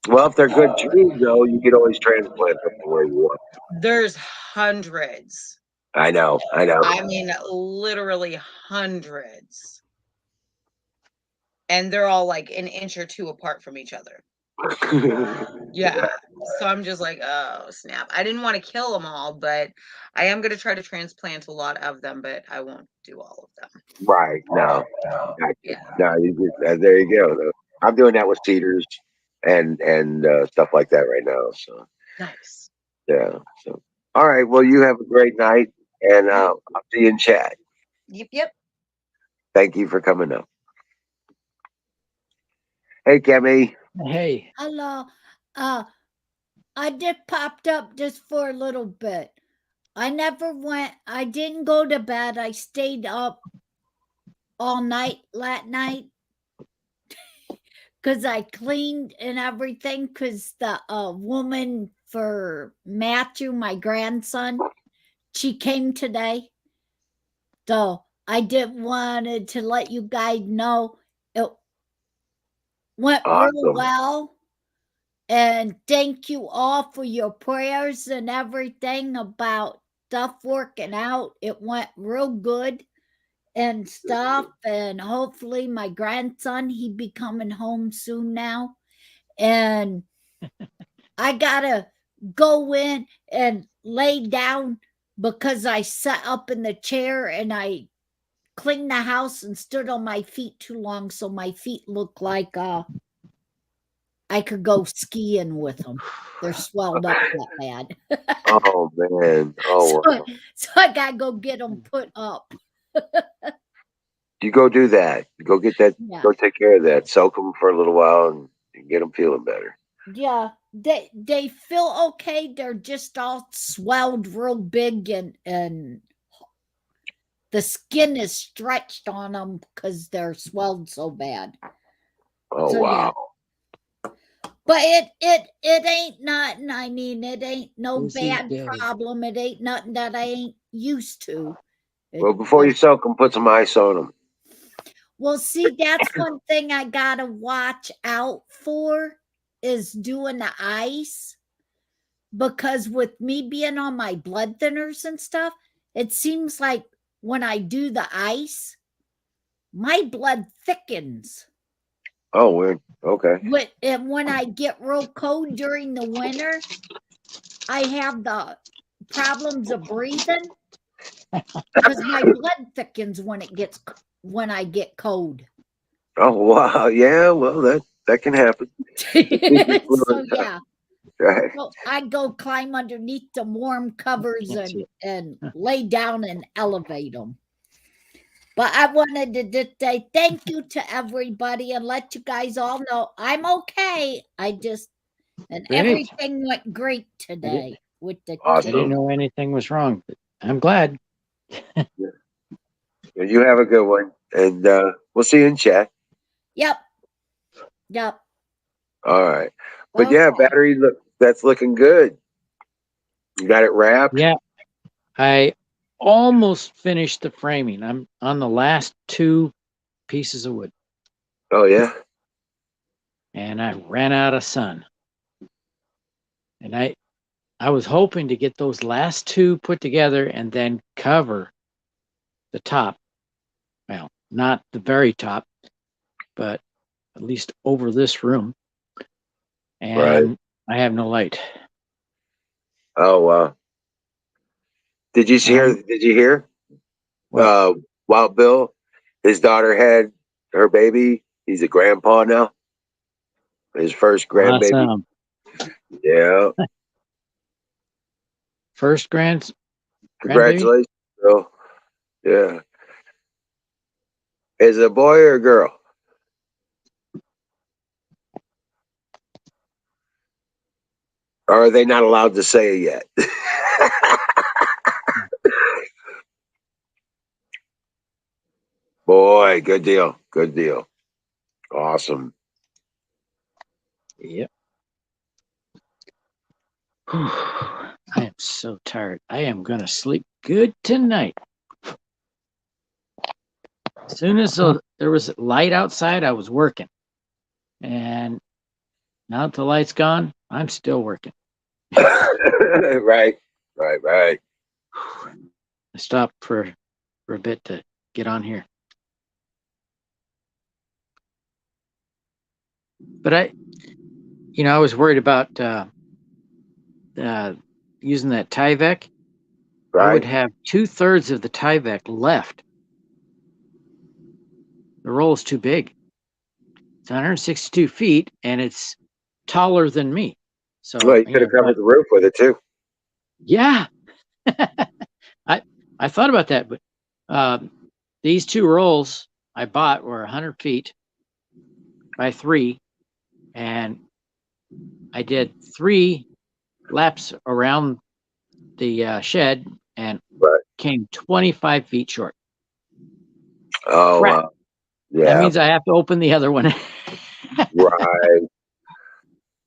Well, if they're good trees, though, you can always transplant them to where you want. there's hundreds. I know. I know. I mean, literally hundreds. And they're all like an inch or two apart from each other. Yeah. So I'm just like, oh, snap. I didn't want to kill them all, but I am going to try to transplant a lot of them, but I won't do all of them. Right. No. Yeah. No. You just, there you go. I'm doing that with cedars and stuff like that right now. So Nice. yeah. So all right. Well, you have a great night, and I'll see you in chat. Yep. Yep. Thank you for coming up. Hey, Kemi. Hey, Hello. I just popped up just for a little bit. I didn't go to bed. I stayed up all night last night because I cleaned and everything because the woman for Matthew, my grandson, she came today. So I just wanted to let you guys know it went real Awesome. well. And thank you all for your prayers and everything about stuff working out. It went real good and stuff. And hopefully my grandson, he be coming home soon now. And I gotta go in and lay down because I sat up in the chair and I cleaned the house and stood on my feet too long. So my feet look like I could go skiing with them. They're swelled up that bad. Oh man. Oh, so, so I gotta go get them put up. you go do that. Go get that. Yeah, Go take care of that. Soak them for a little while and get them feeling better. yeah. They feel okay. They're just all swelled real big and the skin is stretched on them because they're swelled so bad. Oh So, yeah. wow. But it ain't nothing. I mean, it ain't no This is bad dead. problem. It ain't nothing that I ain't used to. Well, before you soak them, put some ice on them. Well, see, that's one thing I gotta watch out for is doing the ice. Because with me being on my blood thinners and stuff, it seems like when I do the ice, my blood thickens. Oh, weird. Okay. And when I get real cold during the winter, I have the problems of breathing because my blood thickens when I get cold. Oh wow. Yeah. Well, that can happen. So yeah. Right. Well, I go climb underneath the warm covers Can't see and lay down and elevate them. But I wanted to say thank you to everybody and let you guys all know I'm okay. And Great. everything went great today with the I didn't Awesome. know anything was wrong, but I'm glad. You have a good one, and we'll see you in chat. Yep. All right. But yeah, Okay. battery that's looking good. You got it wrapped. Yeah, I almost finished the framing. I'm on the last 2 pieces of wood, Oh yeah. and I ran out of sun. And I was hoping to get those last 2 put together and then cover the top. Well, not the very top, but at least over this room. Right. And I have no light. Oh wow. Did you hear? Did you hear? What? Wild Bill, his daughter had her baby. He's a grandpa now. His first grandbaby. Awesome. Yeah. First grandbaby? Congratulations, Bill. Yeah. Is it a boy or a girl? Or are they not allowed to say it yet? Boy, good deal. Good deal. Awesome. Yep. I am so tired. I am going to sleep good tonight. As soon as there was light outside, I was working. And now that the light's gone, I'm still working. Right. I stopped for a bit to get on here. But I was worried about using that Tyvek. I would Right. have 2/3 of the Tyvek left. The roll is too big. It's 162 feet, and it's taller than me. So Well, you could have covered but the roof with it too. yeah, I thought about that, but these 2 rolls I bought were 100 feet by 3, and I did 3 laps around the shed and Right. came 25 feet short. Oh, Crap. yeah. That means I have to open the other one. Right.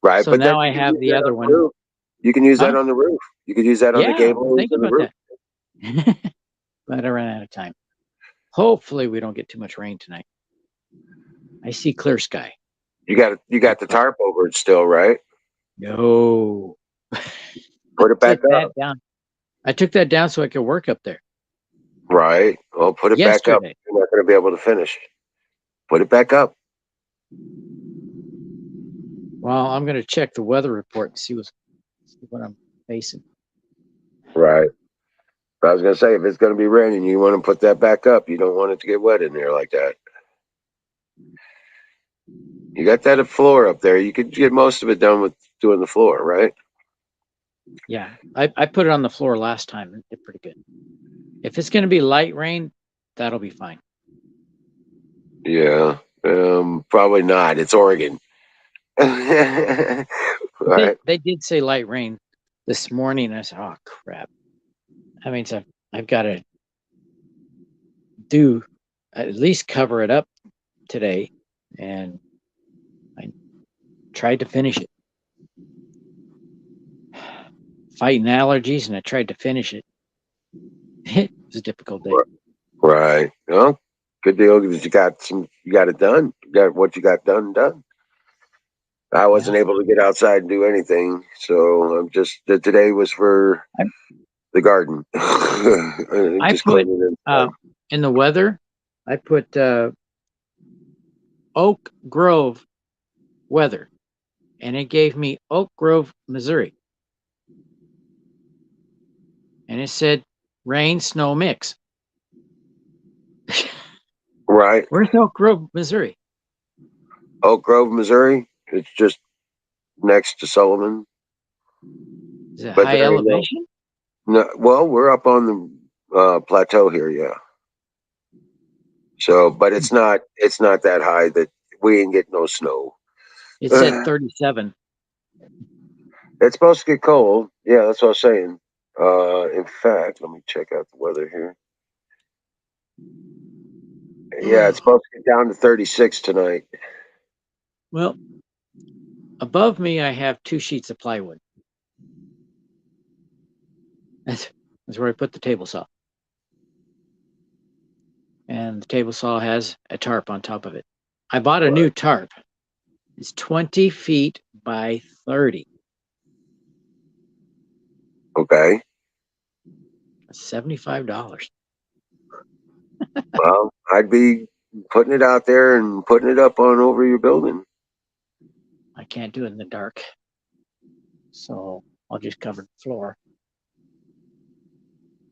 Right. So But now then I you can have use the that other on the one. roof. You can use that Huh? on the roof. You could use that on the Yeah, I was gables thinking and the about roof. that. But I ran out of time. Hopefully we don't get too much rain tonight. I see clear sky. You got the tarp over it still, right? No. Put it back Took that up. down. I took that down so I could work up there. Right. Well, put it back up. Yesterday. You're not going to be able to finish. Put it back up. Well, I'm going to check the weather report and see what I'm facing. Right. But I was going to say, if it's going to be raining, you want to put that back up. You don't want it to get wet in there like that. You got that floor up there. You could get most of it done with doing the floor, right? Yeah, I put it on the floor last time. It did pretty good. If it's going to be light rain, that'll be fine. Yeah. Probably not. It's Oregon. Right. They did say light rain this morning. I said, oh, crap. That means I've got to do at least cover it up today, and I tried to finish it. Fighting allergies, and I tried to finish it. It was a difficult day. Right. Well, good deal because you got it done. You got what you got done. I wasn't able to get outside and do anything, so I'm just today was for the garden. I Just put cleaning inside. in the weather, I put Oak Grove weather, and it gave me Oak Grove, Missouri, and it said rain snow mix. Right. Where's Oak Grove, Missouri? Oak Grove, Missouri. It's just next to Sullivan. Is it But high there ain't elevation? no, well, we're up on the plateau here, yeah. So, but it's not that high that we ain't getting no snow. It said 37. It's supposed to get cold. Yeah, that's what I was saying. In fact, let me check out the weather here. Yeah, it's supposed to get down to 36 tonight. Well, above me, I have 2 sheets of plywood. That's where I put the table saw. And the table saw has a tarp on top of it. I bought a new tarp. It's 20 feet by 30. Okay. That's $75. Well, I'd be putting it out there and putting it up on over your building. I can't do it in the dark. So I'll just cover the floor.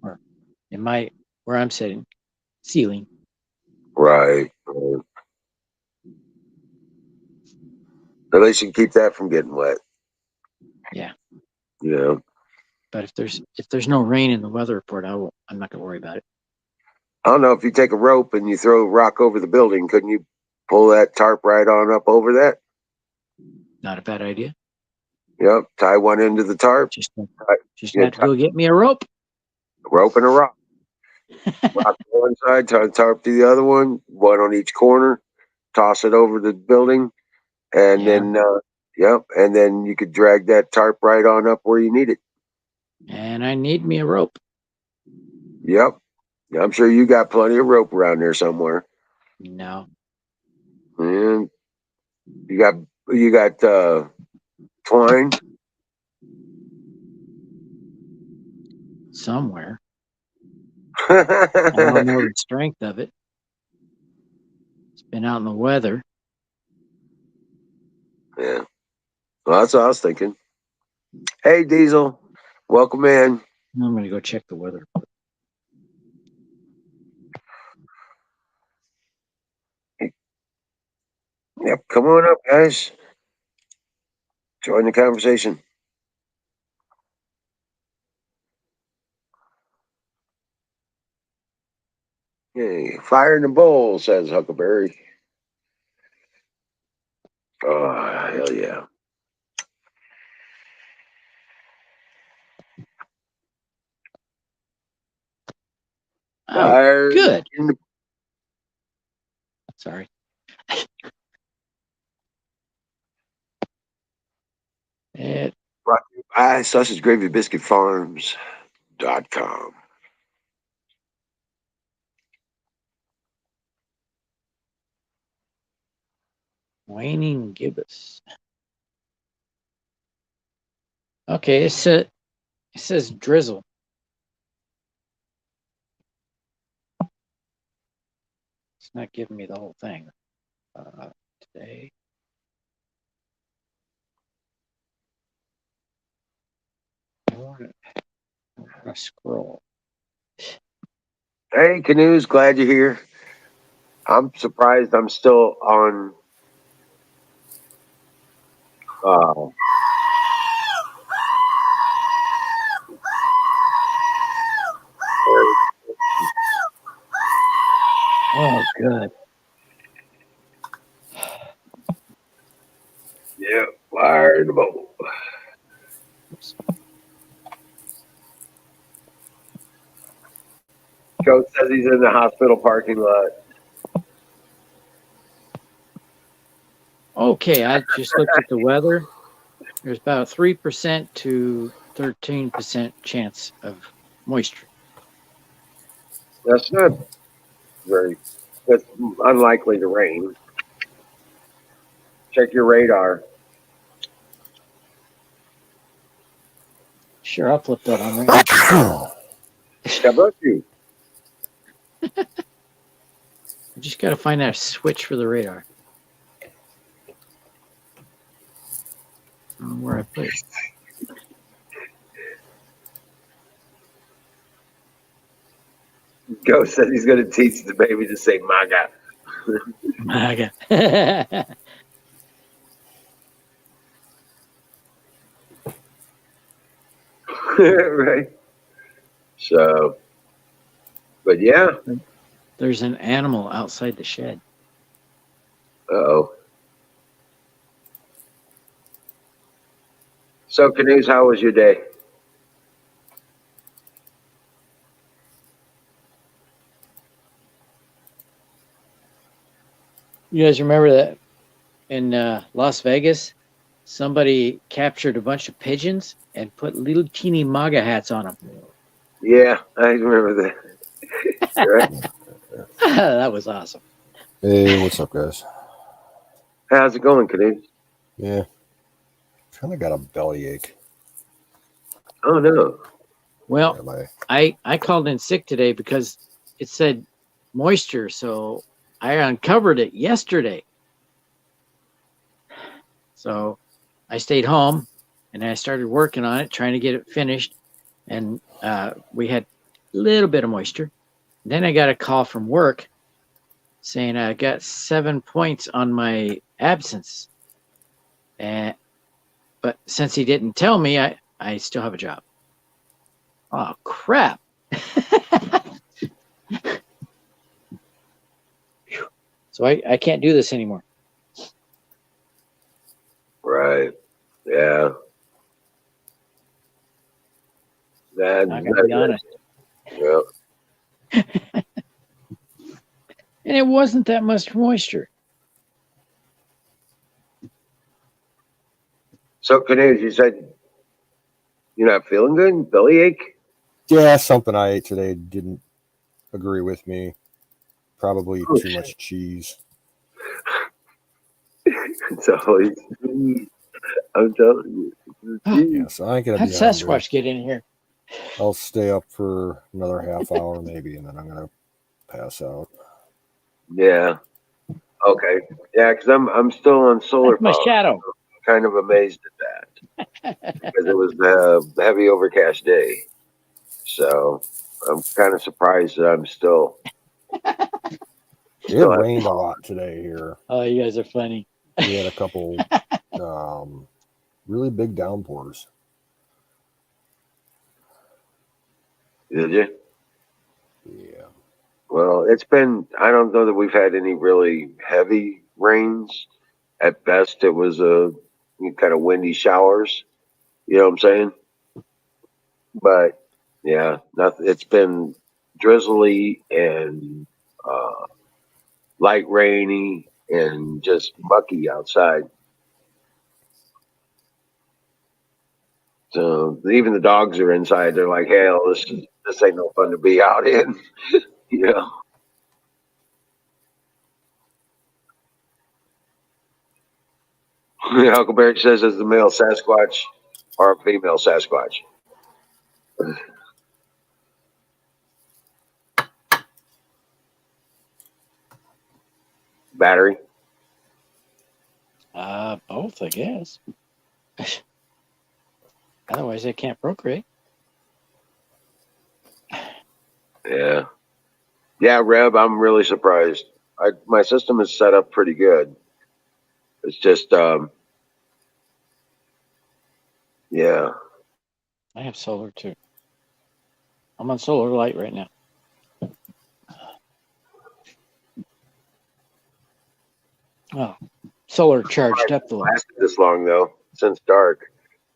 Or in where I'm sitting, ceiling. Right. At least you can keep that from getting wet. Yeah. Yeah. But if there's no rain in the weather report, I'm not gonna worry about it. I don't know if you take a rope and you throw a rock over the building, couldn't you pull that tarp right on up over that? Not a bad idea. Yep. Tie one end of the tarp. Just Yeah, have to go get me a rope. rope and a rock. Rock to one side, tie the tarp to the other one on each corner, toss it over the building, and then and then you could drag that tarp right on up where you need it. And I need me a rope. Yep. I'm sure you got plenty of rope around there somewhere. No. And you got twine. Somewhere. I don't know the strength of it. It's been out in the weather. Yeah. Well, that's what I was thinking. Hey, Diesel. Welcome in. I'm gonna go check the weather. Yep. Come on up, guys. Join the conversation. Hey, fire in the bowl, says Huckleberry. Oh, hell yeah. Oh, Fire good. in the Sorry. It brought to you by Sausage Gravy Biscuit Farms.com. waning gibbous. Okay, it says drizzle. It's not giving me the whole thing. Today. I want to scroll. Hey, Canoes, glad you're here. I'm surprised I'm still on. Oh, good. Yeah, fire in the bowl. Coach says says he's in the hospital parking lot. Okay, I just looked at the weather. There's about 3% to 13% chance of moisture. That's not very. That's unlikely to rain. Check your radar. Sure, I'll flip that on right now. God bless you. I just got to find that switch for the radar. I don't know where I put it. Ghost said he's going to teach the baby to say MAGA. MAGA. Right. So, but yeah. There's an animal outside the shed. Uh-oh. So, Canoes, how was your day? You guys remember that in Las Vegas, somebody captured a bunch of pigeons and put little teeny MAGA hats on them? Yeah, I remember that. Right. That was awesome. Hey, what's up, guys? How's it going, Canoes? Yeah, kind of got a bellyache. Oh, no. Well, Yeah, I called in sick today because it said moisture, so I uncovered it yesterday. So I stayed home and I started working on it, trying to get it finished. And we had a little bit of moisture. Then I got a call from work saying I got 7 points on my absence. But since he didn't tell me, I still have a job. Oh, crap. So I can't do this anymore. Right. Yeah. That, I gotta be honest. Yeah. And it wasn't that much moisture. So, Canoes, you said you're not feeling good? Bellyache? yeah, something I ate today didn't agree with me. Probably Oh, too much cheese. It's always, I'm telling you. Yeah, so I ain't gonna How'd be hungry. Sasquatch get in here? I'll stay up for another half hour maybe, and then I'm gonna pass out. Yeah. Okay. Yeah, because I'm still on solar That's my power. shadow. Kind of amazed at that because it was a heavy overcast day. So I'm kind of surprised that I'm still. It rained a lot today here. Oh, you guys are funny. We had a couple really big downpours. Did you? Yeah. Well, it's been. I don't know that we've had any really heavy rains. At best, it was a kind of windy showers. You know what I'm saying? But yeah, nothing. It's been drizzly and light rainy and just mucky outside. So even the dogs are inside. They're like, "Hell, this ain't no fun to be out in." You know. Huckleberry says, "Is the male Sasquatch or a female Sasquatch?" Battery. Both, I guess. Otherwise, they can't procreate. Yeah. Yeah, Reb, I'm really surprised. My system is set up pretty good. It's just, yeah. I have solar too. I'm on solar light right now. Oh, solar charged up the light. Lasted this long though, since dark.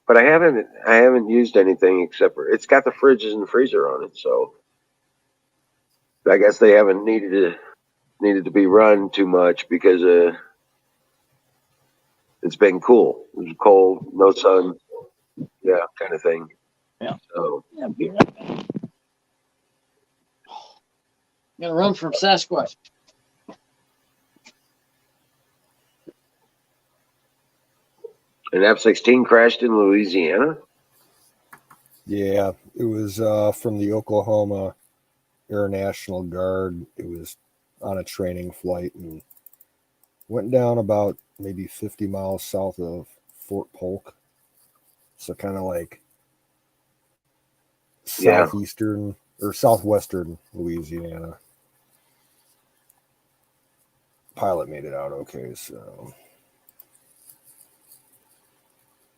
But I haven't used anything except for it's got the fridges and freezer on it, so I guess they haven't needed to be run too much because it's been cool. It was cold, no sun, yeah, kind of thing. Yeah. So Yeah, be right back. Gonna run from Sasquatch. an F-16 crashed in Louisiana. Yeah, it was from the Oklahoma Air National Guard. It was on a training flight and went down about maybe 50 miles south of Fort Polk. So kind of like Yeah. southeastern or southwestern Louisiana. Pilot made it out okay, so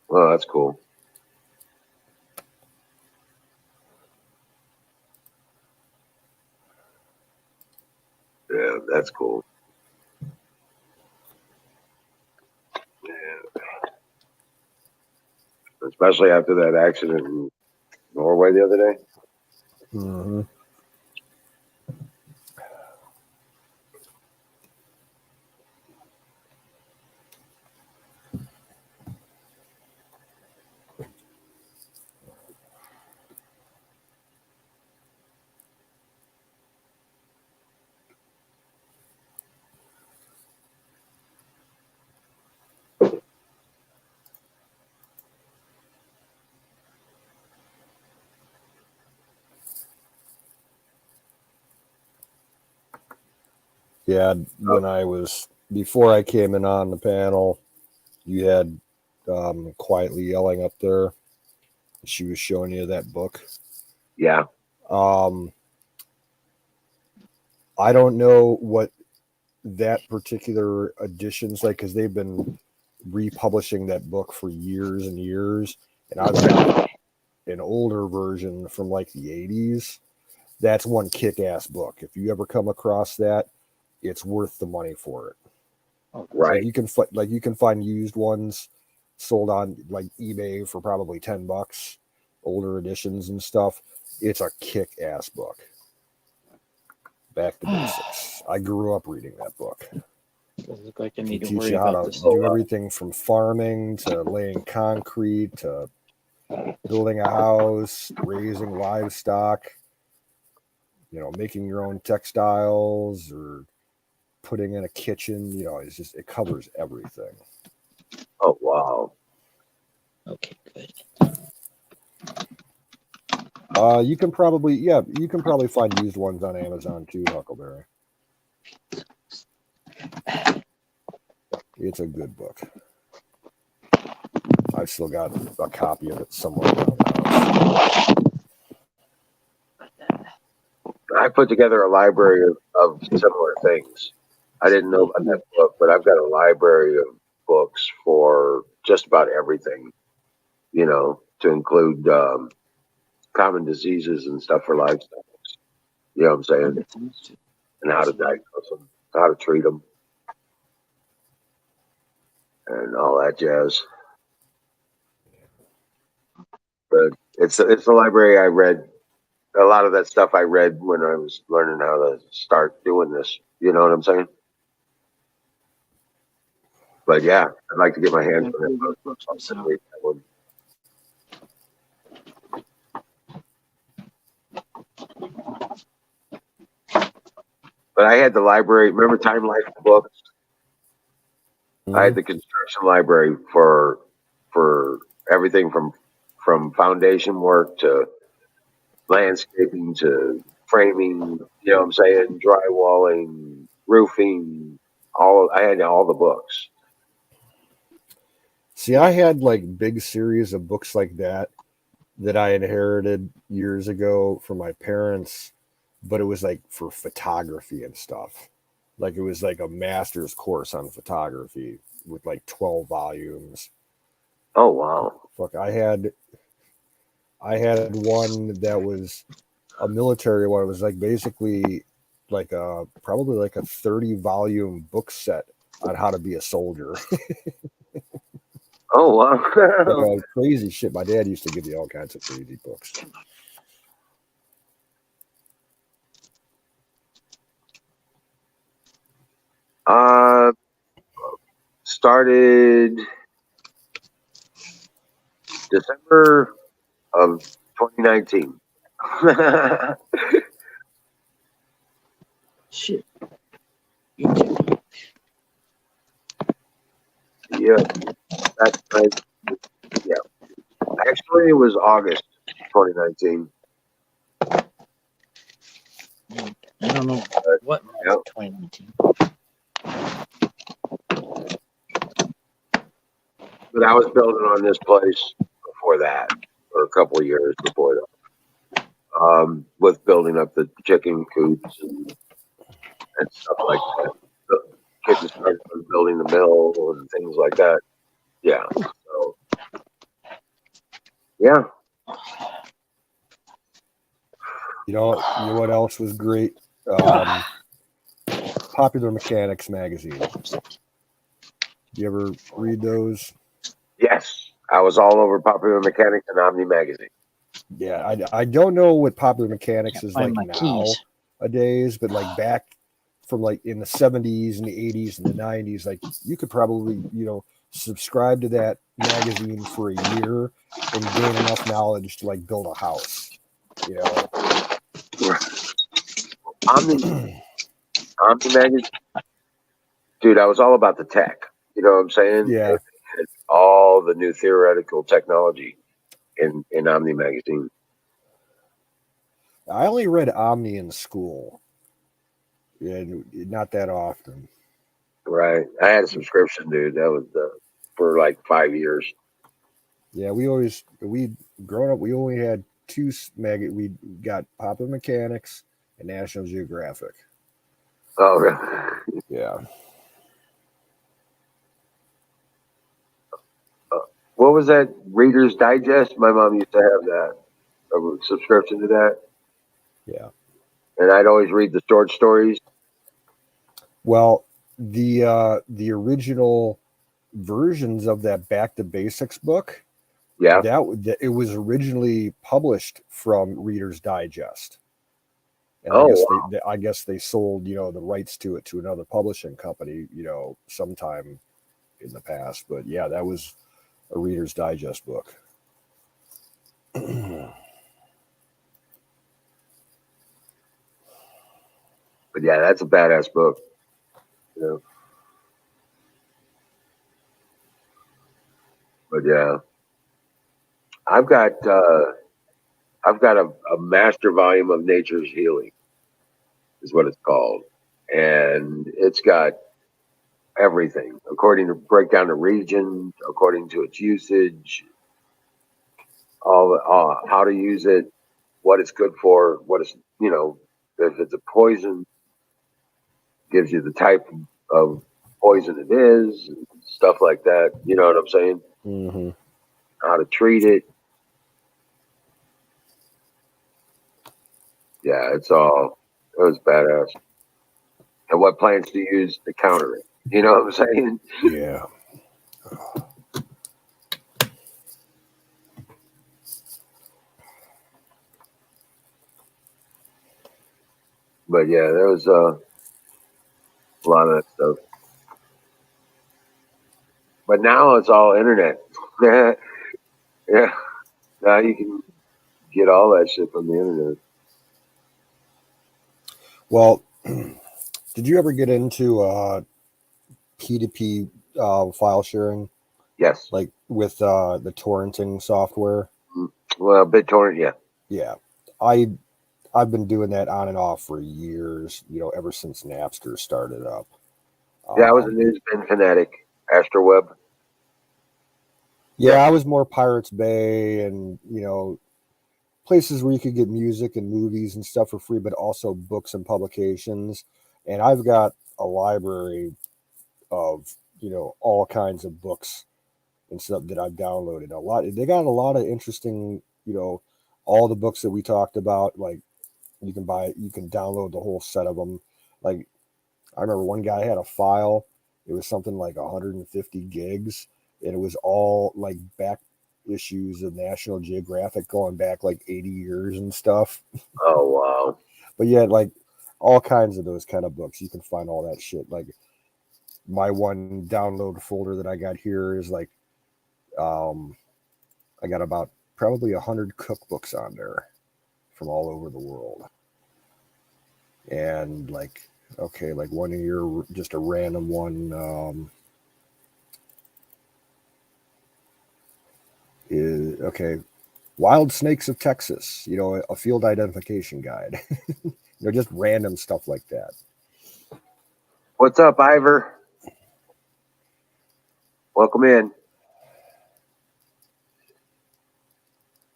Well, that's cool. Yeah, that's cool. Yeah. Especially after that accident in Norway the other day. mm-hmm. Yeah, when I was before I came in on the panel, you had quietly yelling up there. She was showing you that book. Yeah. I don't know what that particular edition's like because they've been republishing that book for years and years, and I've got an older version from like the 80s. That's one kick-ass book. If you ever come across that, it's worth the money for it. Right. Like you can find used ones sold on like eBay for probably $10, older editions and stuff. It's a kick-ass book. Back to basics. I grew up reading that book. Doesn't look like I need to Teach worry you how about to this. do everything from farming to laying concrete to building a house, raising livestock, making your own textiles or putting in a kitchen. It covers everything. Oh wow. Okay, good. You can probably find used ones on Amazon too, Huckleberry. It's a good book. I've still got a copy of it somewhere around the house. I put together a library of similar things. I didn't know about that book, but I've got a library of books for just about everything, to include common diseases and stuff for livestock. You know what I'm saying? And how to diagnose them, how to treat them, and all that jazz. But it's a library I read. A lot of that stuff I read when I was learning how to start doing this. You know what I'm saying? But yeah, I'd like to get my hands on that book. I'll read that one. But I had the library. Remember Time Life books? Mm-hmm. I had the construction library for everything from foundation work to landscaping to framing. You know what I'm saying? Drywalling, roofing. I had all the books. See, I had like big series of books like that I inherited years ago from my parents, but it was like for photography and stuff. Like it was like a master's course on photography with like 12 volumes. Oh wow. Fuck, I had one that was a military one. It was like basically like probably like a 30-volume book set on how to be a soldier. Oh wow. Like, crazy shit. My dad used to give me all kinds of crazy books. started December of 2019. Shit. YouTube. Yeah, that's right. Yeah, actually, it was August 2019. I don't know what month Yep. of 2019. But I was building on this place before that, or a couple of years before that, with building up the chicken coops and stuff like that. Getting started on building the mill and things like that. Yeah. So, yeah. You know what else was great? Popular Mechanics magazine. You ever read those? Yes. I was all over Popular Mechanics and Omni Magazine. Yeah, I don't know what Popular Mechanics Can't is find like my keys. nowadays, but like back from like in the 70s and the 80s and the 90s, like you could probably, subscribe to that magazine for a year and gain enough knowledge to like build a house. Omni Magazine, dude, I was all about the tech. You know what I'm saying? Yeah. All the new theoretical technology in Omni Magazine. I only read Omni in school. And not that often. Right. I had a subscription, dude. That was for like 5 years. Yeah, growing up, we only had two we got Popular Mechanics and National Geographic. Oh, really? Yeah. What was that? Reader's Digest? My mom used to have that. A subscription to that. Yeah. And I'd always read the short stories. Well, the original versions of that Back to Basics book, Yeah. that it was originally published from Reader's Digest. And I guess they sold, the rights to it to another publishing company, sometime in the past. But yeah, that was a Reader's Digest book. But yeah, that's a badass book. But yeah, I've got a master volume of Nature's Healing, is what it's called, and it's got everything according to breakdown the region, according to its usage, all how to use it, what it's good for, what it's if it's a poison, gives you the type of poison it is, stuff like that. You know what I'm saying? Mm-hmm. How to treat it. Yeah, it was badass. And what plants to use to counter it. You know what I'm saying? Yeah. But yeah, there was a lot of that stuff. But now it's all internet. Yeah. Now you can get all that shit from the internet. Well, did you ever get into P2P file sharing? Yes. Like with the torrenting software? Well, BitTorrent, yeah. Yeah. I've been doing that on and off for years, ever since Napster started up. Yeah, I was a newsman fanatic. AstroWeb. Yeah, I was more Pirates Bay and, places where you could get music and movies and stuff for free, but also books and publications. And I've got a library of, all kinds of books and stuff that I've downloaded. They got a lot of interesting, all the books that we talked about, like you can download the whole set of them. Like I remember one guy had a file, it was something like 150 gigs, and it was all like back issues of National Geographic going back like 80 years and stuff. Oh, wow. But yeah, like all kinds of those kind of books, you can find all that shit. Like my one download folder that I got here is like, I got about probably 100 cookbooks on there from all over the world. And like, okay, like one year, just a random one is, okay, Wild Snakes of Texas, you know, a field identification guide. You know, just random stuff like that. What's up, Ivor? Welcome in.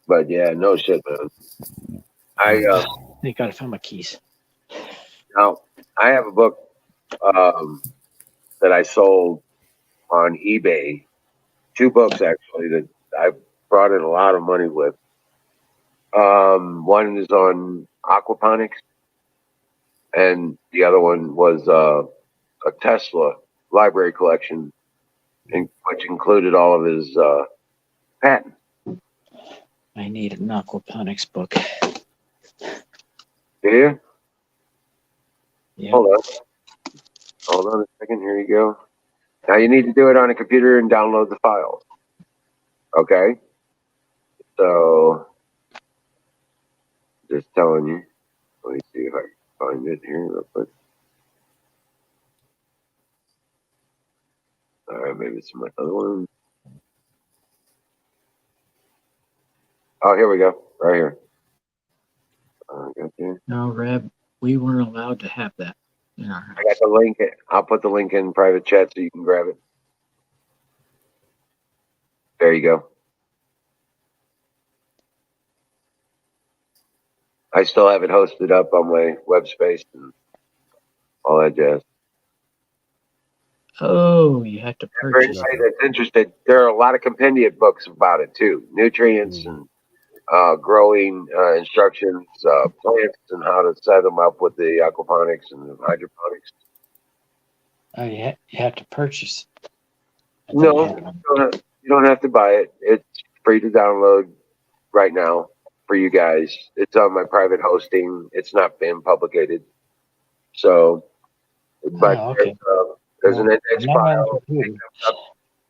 But yeah, no shit, man. They gotta find my keys. Now I have a book that I sold on eBay. 2 books actually that I brought in a lot of money with. One is on aquaponics, and the other one was a Tesla library collection, which included all of his patents. I need an aquaponics book. Do you? Yeah. Hold on a second. Here you go. Now you need to do it on a computer and download the files. Okay. So, just telling you. Let me see if I can find it here real quick. All right, maybe it's my other one. Oh, here we go. Right here. Got there. No, Reb, we weren't allowed to have that in our house. I got the link. I'll put the link in private chat so you can grab it. There you go. I still have it hosted up on my web space and all that jazz. Oh, you have to For purchase. anybody that's interested, there are a lot of compendium books about it too. Nutrients and growing instructions, plants and how to set them up with the aquaponics and the hydroponics. Oh, you have to purchase. No, you don't have to buy it. It's free to download right now for you guys. It's on my private hosting. It's not been publicated. So, but okay. there's an index file.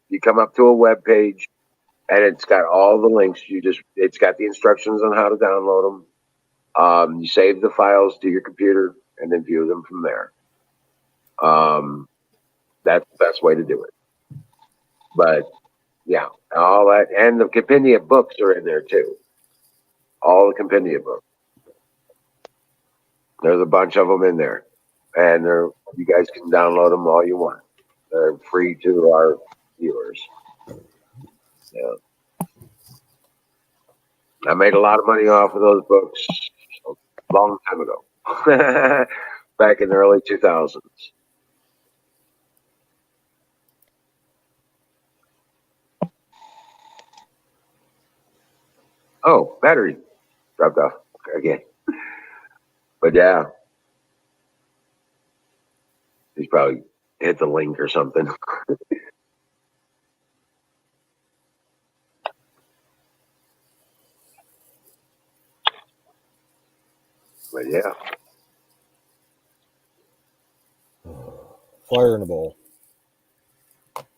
You come up to a web page, and it's got all the links. It's got the instructions on how to download them. You save the files to your computer and then view them from there. That's the best way to do it. But yeah, all that, and the compendia books are in there too. All the compendia books. There's a bunch of them in there, and you guys can download them all you want. They're free to our viewers. Yeah. I made a lot of money off of those books a long time ago, back in the early 2000s. Oh, battery dropped off again. But yeah, he's probably hit the link or something. But yeah. Fire in a bowl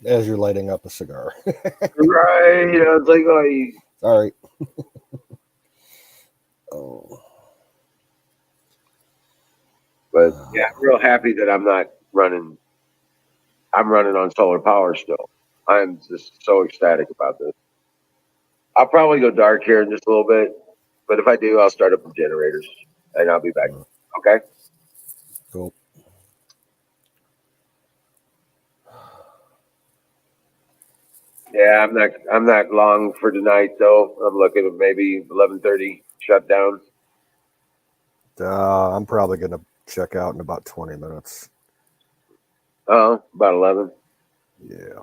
as you're lighting up a cigar. Right. I was like, oh, Sorry. Oh. But yeah, I'm real happy that I'm not running. I'm running on solar power still. I'm just so ecstatic about this. I'll probably go dark here in just a little bit, but if I do, I'll start up the generators and I'll be back. Okay. Cool. Yeah, I'm not long for tonight though. I'm looking at maybe 11:30 shutdown. I'm probably gonna check out in about 20 minutes. Oh, about 11. Yeah.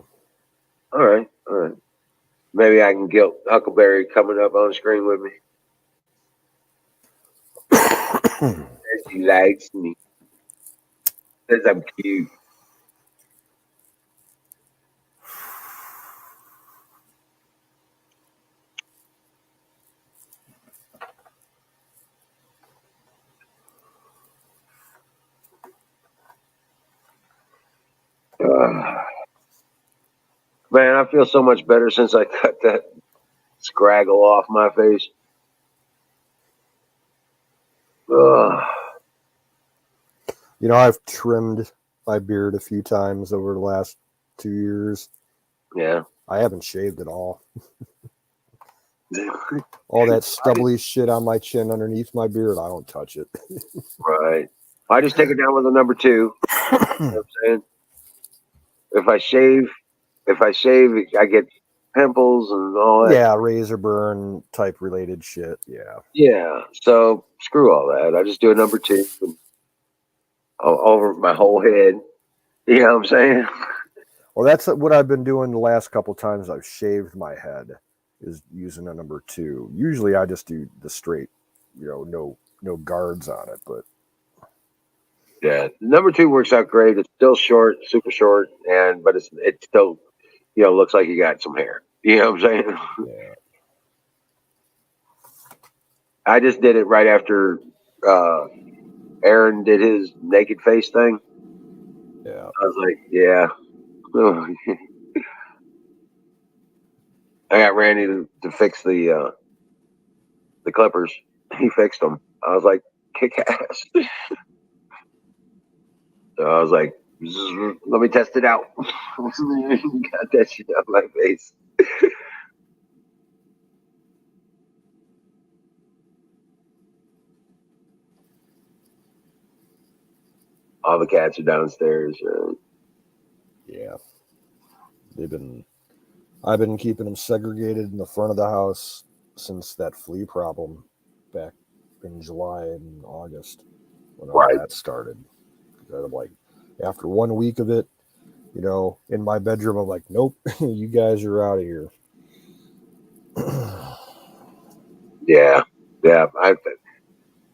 All right. Maybe I can get Huckleberry coming up on the screen with me. She likes me. Says I'm cute. Man, I feel so much better since I cut that scraggle off my face. Ugh. You know, I've trimmed my beard a few times over the last 2 years. Yeah. I haven't shaved at all. All that stubbly shit on my chin underneath my beard, I don't touch it. Right. I just take it down with a number 2. You know what I'm saying? If I shave, I get pimples and all that. Yeah, razor burn type related shit. Yeah. Yeah. So screw all that. I just do a number 2 and over my whole head. You know what I'm saying? Well, that's what I've been doing the last couple times I've shaved my head, is using a number 2. Usually I just do the straight, no guards on it, but Yeah. Number 2 works out great. It's still short, super short, but it's still, looks like you got some hair. You know what I'm saying? yeah. I just did it right after Aaron did his naked face thing. Yeah. I was like, yeah. I got Randy to fix the clippers. He fixed them. I was like, kick ass. So I was like, let me test it out. Got that shit out of my face. All the cats are downstairs. Yeah. I've been keeping them segregated in the front of the house since that flea problem back in July and August when all Right. that started. I'm like, after 1 week of it, in my bedroom, I'm like, nope, you guys are out of here. Yeah.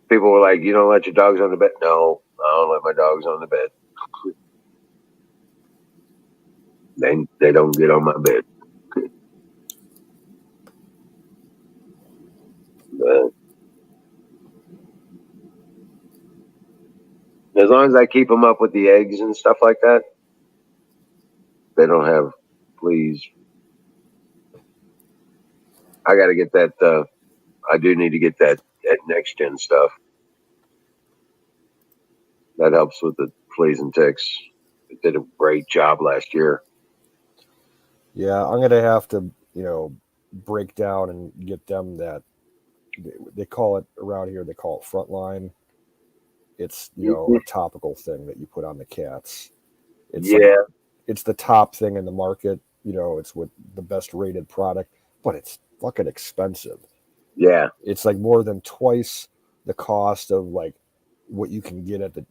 People were like, you don't let your dogs on the bed? No, I don't let my dogs on the bed. They don't get on my bed. But as long as I keep them up with the eggs and stuff like that, they don't have fleas. I got to get that. I do need to get that next gen stuff. That helps with the fleas and ticks. It did a great job last year. Yeah, I'm gonna have to, break down and get them that they call it around here. They call it frontline. It's a topical thing that you put on the cats. It's Yeah. it's the top thing in the market. It's with the best rated product, but it's fucking expensive. Yeah. It's like more than twice the cost of like what you can get at the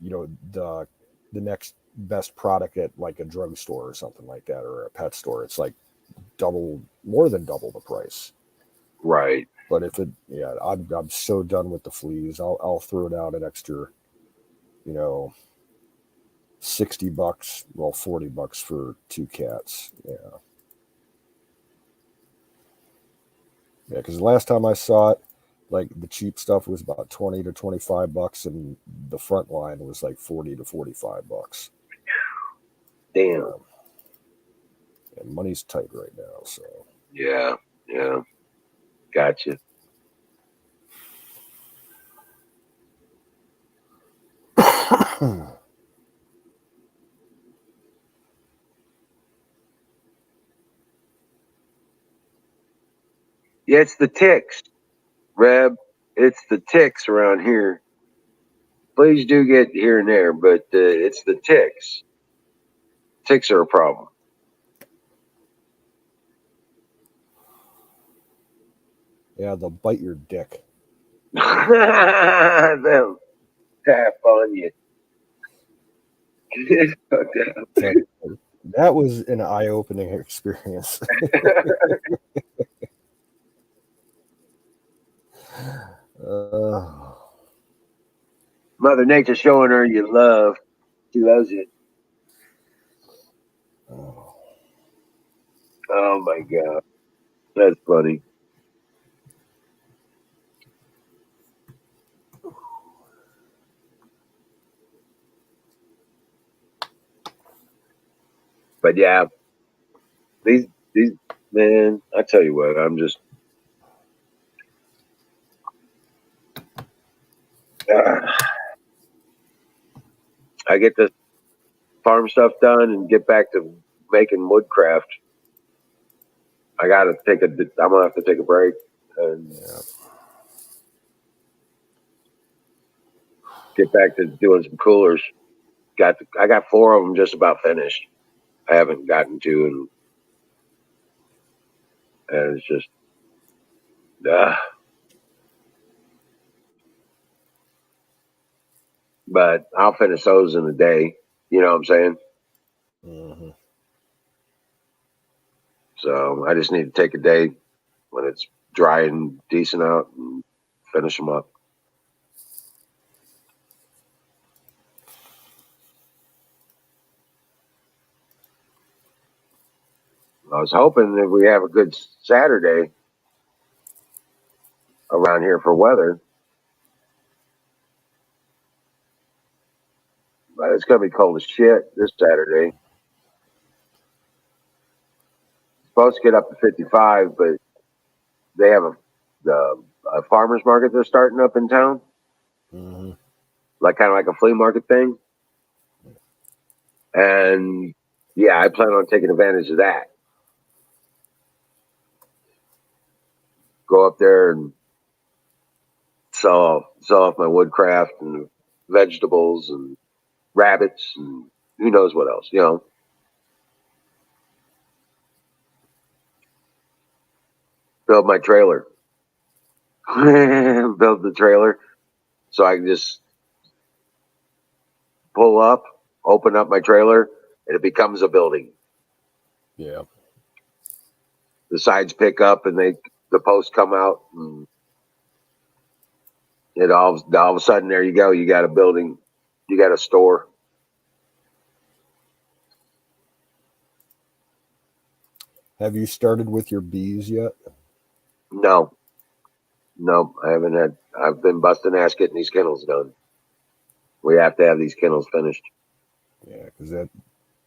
next best product at like a drugstore or something like that, or a pet store. It's like more than double the price. Right. But I'm so done with the fleas. I'll throw down an extra, $60, well, $40 for 2 cats. Yeah. Yeah, because the last time I saw it, like the cheap stuff was about $20 to $25, and the front line was like $40 to $45. Damn. And money's tight right now, so Yeah. Yeah. Gotcha. Yeah, it's the ticks, Reb. It's the ticks around here. Fleas do get here and there, but it's the ticks. Ticks are a problem. yeah, they'll bite your dick. They'll tap on you. That was an eye-opening experience. uh, Mother Nature showing her you love. She loves it. oh. Oh my god, that's funny. But yeah, these man, I tell you what, I'm just I get the farm stuff done and get back to making woodcraft. I'm gonna have to take a break and get back to doing some coolers. I got 4 of them just about finished. I haven't gotten to, and it's just but I'll finish those in a day. You know what I'm saying? Mm-hmm. So I just need to take a day when it's dry and decent out and finish them up. I was hoping that we have a good Saturday around here for weather, but it's gonna be cold as shit this Saturday. It's supposed to get up to 55, but they have a farmers market they're starting up in town, Mm-hmm. like kind of like a flea market thing. And yeah, I plan on taking advantage of that. Go up there and sell off my woodcraft and vegetables and rabbits and who knows what else, you know. Build my trailer. Build the trailer so I can just pull up, open up my trailer, and it becomes a building. Yeah. The sides pick up and the posts come out and it all of a sudden there you go, you got a building, you got a store. Have you started with your bees yet? No, I haven't had. I've been busting ass getting these kennels done. We have to have these kennels finished. Yeah, because that,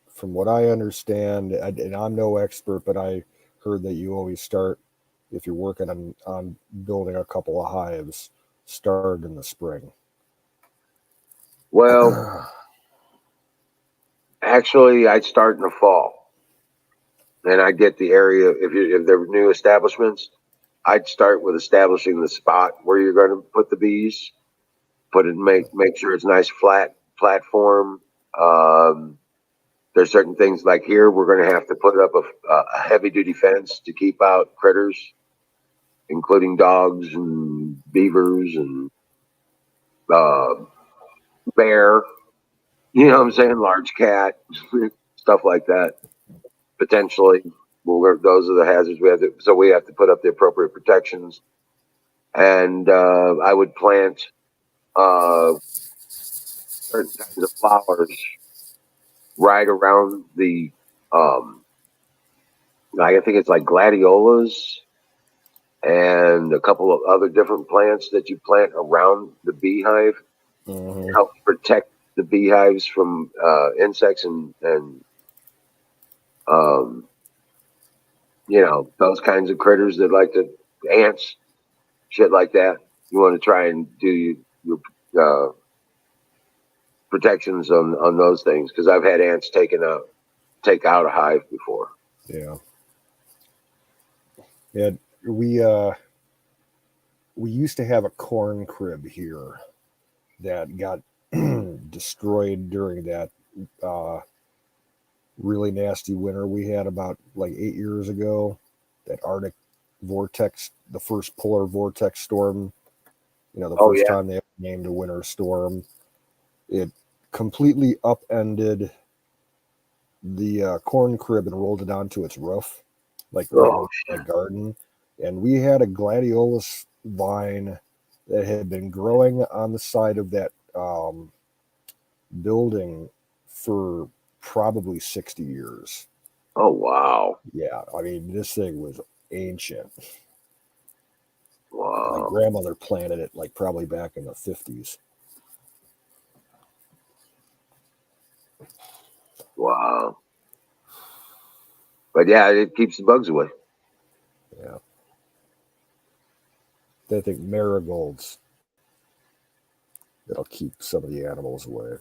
from what I understand, and I'm no expert, but I heard that you always start, if you're working on building a couple of hives, start in the spring. Well, actually, I'd start in the fall, and I get the area. If they're new establishments, I'd start with establishing the spot where you're going to put the bees. Make sure it's nice flat platform. Um, there's certain things like here we're going to have to put up a heavy duty fence to keep out critters, including dogs and beavers and uh, bear. You know what I'm saying? Large cat, stuff like that. Potentially, those are the hazards we have to. So we have to put up the appropriate protections. And I would plant certain kinds of flowers right around the. I think it's like gladiolas and a couple of other different plants that you plant around the beehive Mm-hmm. help protect the beehives from insects and um, those kinds of critters that like to ants, shit like that. You want to try and do your protections on those things because I've had ants take out a hive before. Yeah. Yeah. We used to have a corn crib here that got destroyed during that really nasty winter we had about like 8 years ago. That Arctic vortex, the first polar vortex storm, the Oh first yeah. time they ever named a winter storm. It completely upended the corn crib and rolled it onto its roof, like right in the garden. And we had a gladiolus vine that had been growing on the side of that building for probably 60 years. Oh wow. Yeah, I mean, this thing was ancient. My Wow. grandmother planted it like probably back in the 50s. Wow. But yeah, it keeps the bugs away. Yeah. I think marigolds. That'll keep some of the animals away.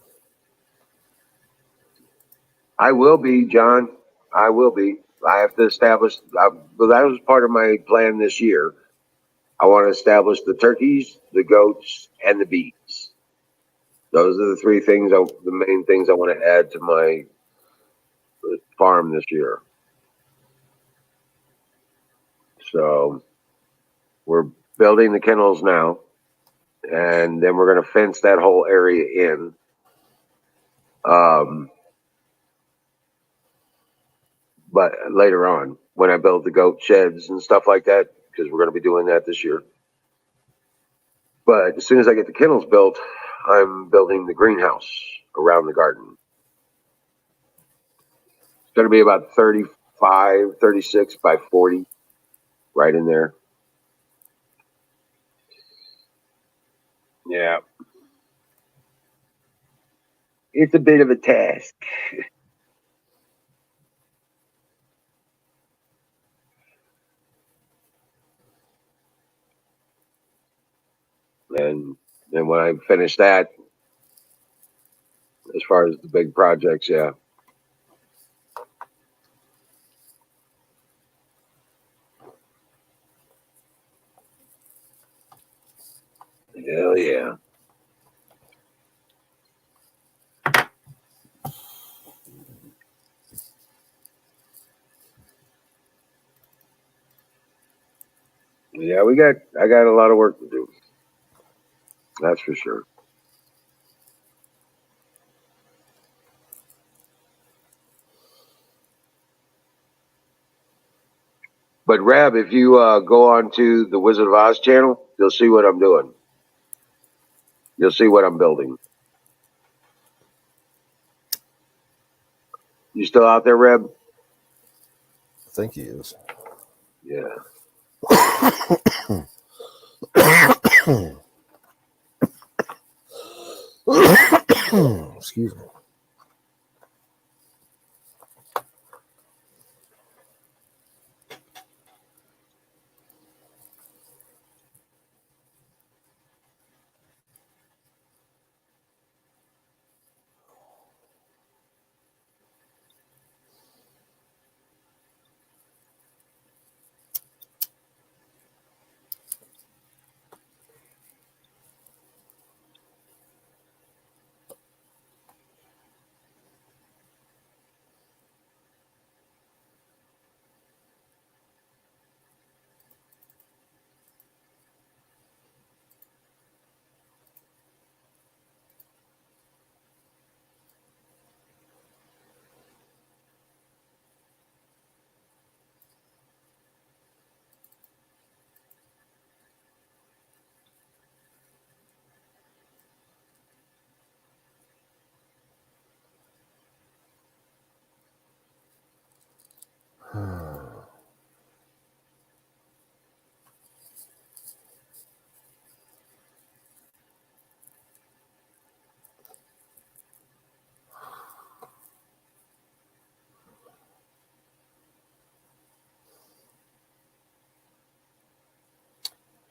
I will be, John. I will be. I have to establish. Well, that was part of my plan this year. I want to establish the turkeys, the goats, and the bees. Those are the three things. The main things I want to add to my farm this year. So we're building the kennels now, and then we're going to fence that whole area in. But later on, when I build the goat sheds and stuff like that, because we're going to be doing that this year. But as soon as I get the kennels built, I'm building the greenhouse around the garden. It's going to be about 35, 36 by 40, right in there. Yeah. It's a bit of a task. And then when I finish that, as far as the big projects, yeah. Hell yeah. Yeah, I got a lot of work to do. That's for sure. But Rab, if you go on to the Wizard of Oz channel, you'll see what I'm doing. You'll see what I'm building. You still out there, Reb? I think he is. Yeah. Excuse me.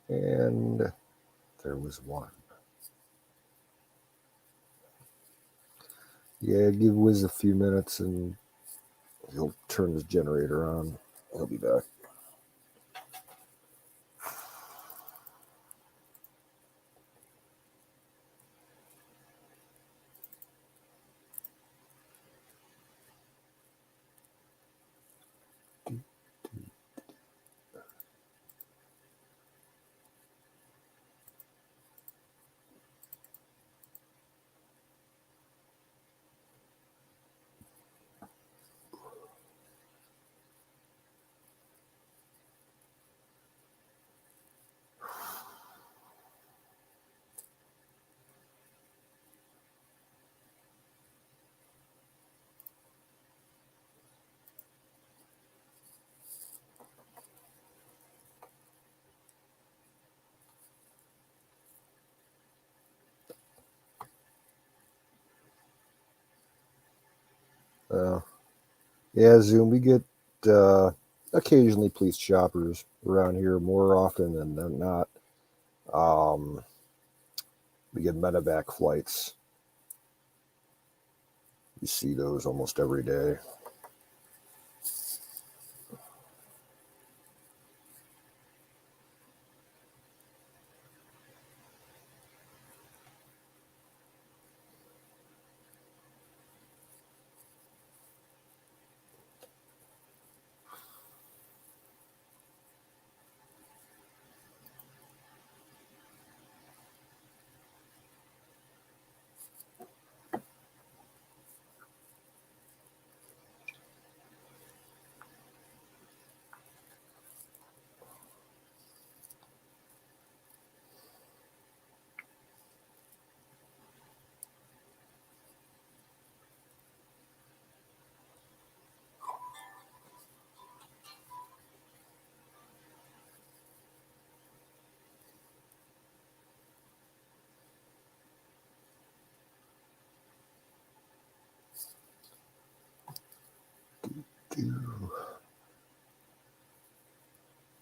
And there was one. Yeah, give Wiz a few minutes and he'll turn his generator on. He'll be back. Yeah, Zoom, we get occasionally police choppers around here, more often than not. We get medevac flights. You see those almost every day.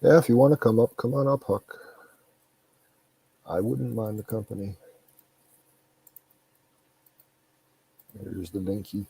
Yeah, if you want to come on up, Huck. I wouldn't mind the company. There's the binky.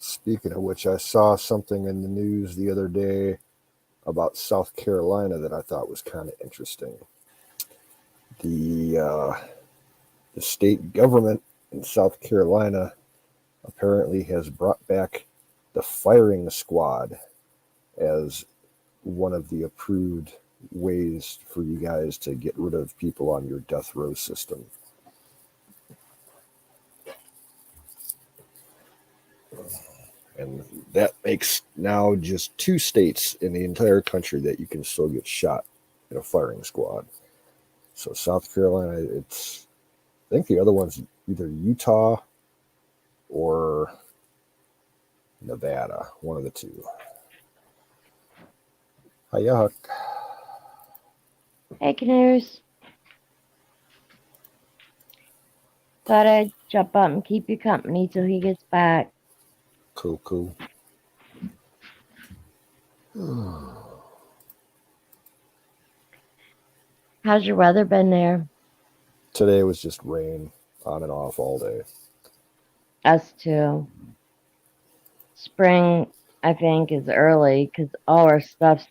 Speaking of which, I saw something in the news the other day about South Carolina that I thought was kind of interesting. The state government in South Carolina apparently has brought back the firing squad as one of the approved ways for you guys to get rid of people on your death row system. And that makes now just 2 states in the entire country that you can still get shot in a firing squad. So South Carolina, I think the other one's either Utah or Nevada, one of the two. Hiya, Huck. Hey, Canoes. Thought I'd jump up and keep you company till he gets back. Cool. How's your weather been there? Today was just rain on and off all day. Us too. Spring, I think, is early because all our stuff's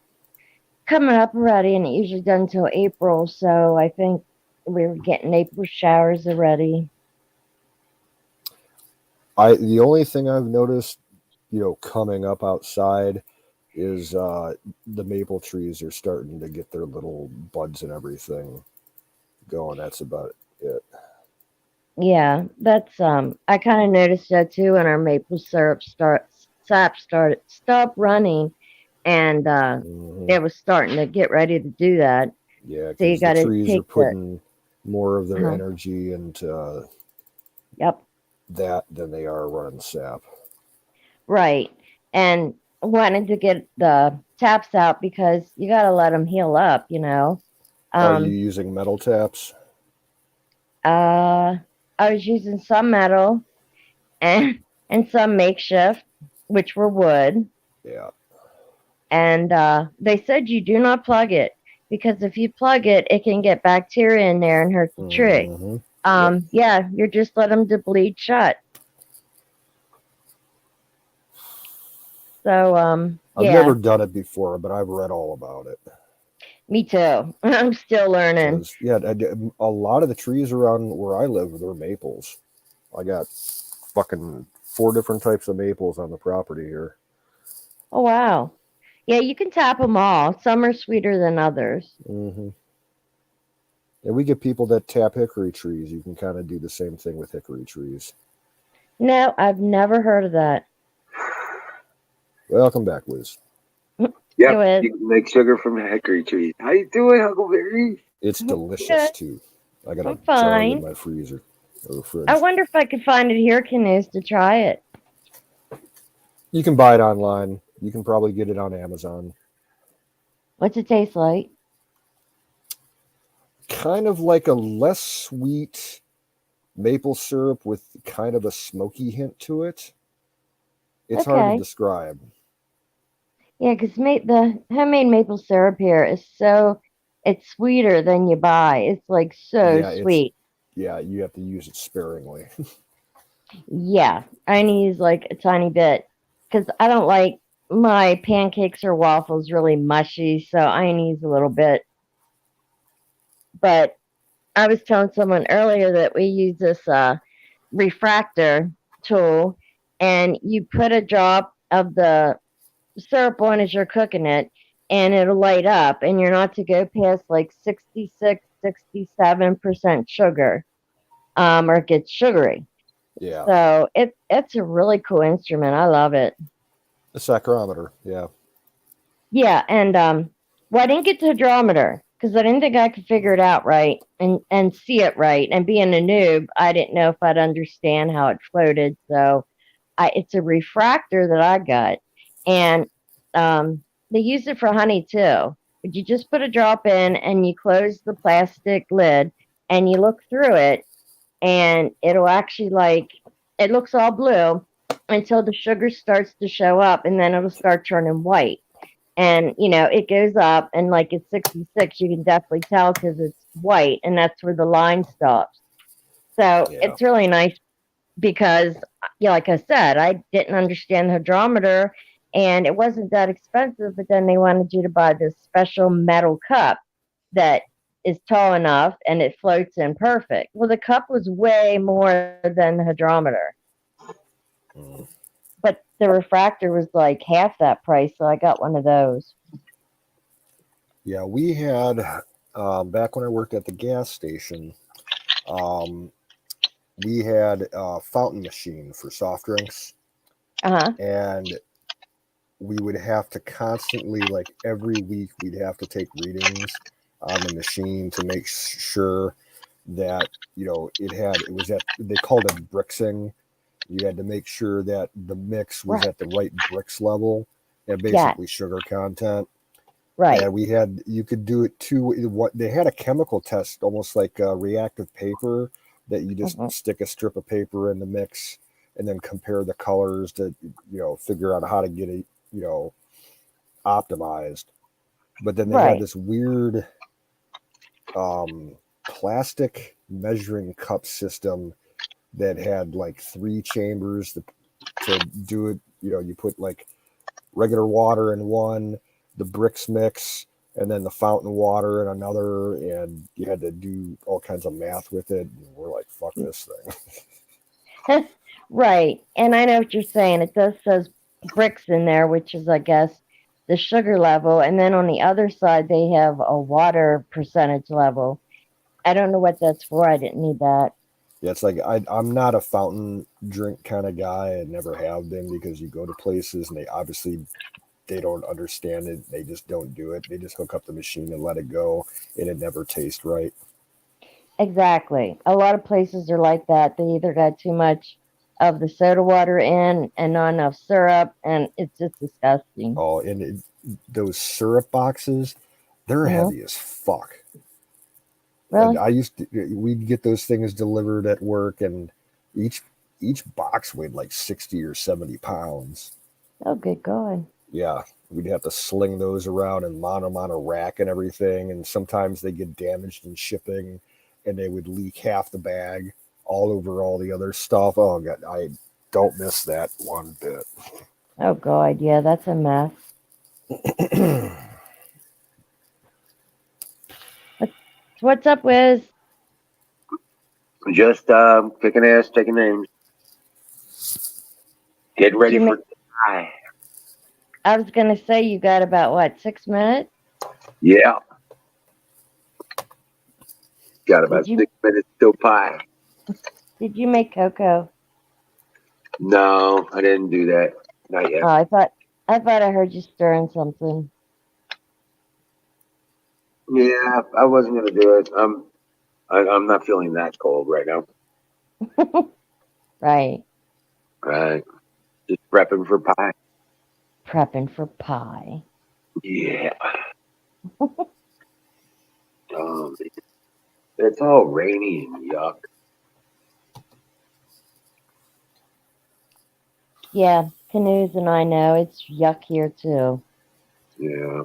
coming up already, and it usually doesn't until April. So I think we're getting April showers already. The only thing I've noticed, coming up outside is the maple trees are starting to get their little buds and everything going. That's about it. Yeah, that's I kind of noticed that too when our maple syrup stopped running, and it was starting to get ready to do that. Yeah, So you because got the to trees are take putting more of their Uh-huh. energy into Yep. that than they are running sap. Right. And wanted to get the taps out because you got to let them heal up, Are you using metal taps? I was using some metal and some makeshift, which were wood. Yeah. And they said you do not plug it because if you plug it, it can get bacteria in there and hurt the tree. Yep. Yeah, you're just let them to bleed shut. So, I've yeah. never done it before, but I've read all about it. Me too. I'm still learning. Yeah, a lot of the trees around where I live, they're maples. I got fucking 4 different types of maples on the property here. Oh, wow. Yeah, you can tap them all. Some are sweeter than others. And we get people that tap hickory trees. You can kind of do the same thing with hickory trees. No, I've never heard of that. Welcome back, Wiz. Do Yep, it. you can make sugar from hickory trees. How you doing, Huckleberry? It's delicious Good. too. I got a I'm jar in fine. my freezer or fridge. I wonder if I could find it here, Canoes, to try it. You can buy it online. You can probably get it on Amazon. What's it taste like? Kind of like a less sweet maple syrup with kind of a smoky hint to it. It's hard Okay. to describe. Yeah, because the homemade maple syrup here is it's sweeter than you buy. It's like so Yeah, sweet. Yeah, you have to use it sparingly. Yeah, I only use like a tiny bit because I don't like my pancakes or waffles really mushy, so I only use a little bit. But I was telling someone earlier that we use this refractor tool, and you put a drop of the syrup on as you're cooking it, and it'll light up, and you're not to go past like 66, 67% sugar, or it gets sugary. Yeah, So it's a really cool instrument. I love it. a saccharometer. Yeah. Yeah, and well, I didn't get the hydrometer because I didn't think I could figure it out right and see it right. And being a noob, I didn't know if I'd understand how it floated. So it's a refractor that I got, and they use it for honey too. But you just put a drop in and you close the plastic lid and you look through it, and it'll actually it looks all blue until the sugar starts to show up, and then it'll start turning white. And it goes up, and like at 66 you can definitely tell because it's white, and that's where the line stops. So Yeah. it's really nice because like I said, I didn't understand the hydrometer, and it wasn't that expensive, but then they wanted you to buy this special metal cup that is tall enough and it floats in perfect. Well, the cup was way more than the hydrometer, Mm. but the refractor was like half that price, so I got one of those. Yeah, we had back when I worked at the gas station, we had a fountain machine for soft drinks, and we would have to constantly, like every week, we'd have to take readings on the machine to make sure that it was at, they called it brixing. You had to make sure that the mix was at the right brix level and basically sugar content. Right. And you could do it too. What they had a chemical test, almost like reactive paper, that you just stick a strip of paper in the mix and then compare the colors to, figure out how to get it, optimized. But then they had this weird plastic measuring cup system that had like 3 chambers to do it. You put like regular water in one, the bricks mix, and then the fountain water in another, and you had to do all kinds of math with it. And we're like, fuck this thing. Right. And I know what you're saying. It does says bricks in there, which is, I guess, the sugar level. And then on the other side, they have a water percentage level. I don't know what that's for. I didn't need that. Yeah, it's like I'm not a fountain drink kind of guy. I never have been, because you go to places and they don't understand it. They just don't do it. They just hook up the machine and let it go, and it never tastes right. Exactly. A lot of places are like that. They either got too much of the soda water in and not enough syrup, and it's just disgusting. Oh, and those syrup boxes, they're heavy as fuck. Really? And we'd get those things delivered at work, and each box weighed like 60 or 70 pounds. Oh, good God. Yeah, we'd have to sling those around and mount them on a rack and everything. And sometimes they get damaged in shipping, and they would leak half the bag all over all the other stuff. Oh, God, I don't miss that one bit. Oh, God, yeah, that's a mess. What's up, Wiz? Just kicking ass, taking names. Get ready for die. I was going to say, you got about, what, 6 minutes? Yeah. Got about 6 minutes till pie. Did you make cocoa? No, I didn't do that. Not yet. Oh, I thought I heard you stirring something. Yeah, I wasn't gonna do it. I'm not feeling that cold right now. Right. Right. Just prepping for pie. Prepping for pie. Yeah. Man. It's all rainy and yuck. Yeah, Canoes and I know it's yuck here too. Yeah.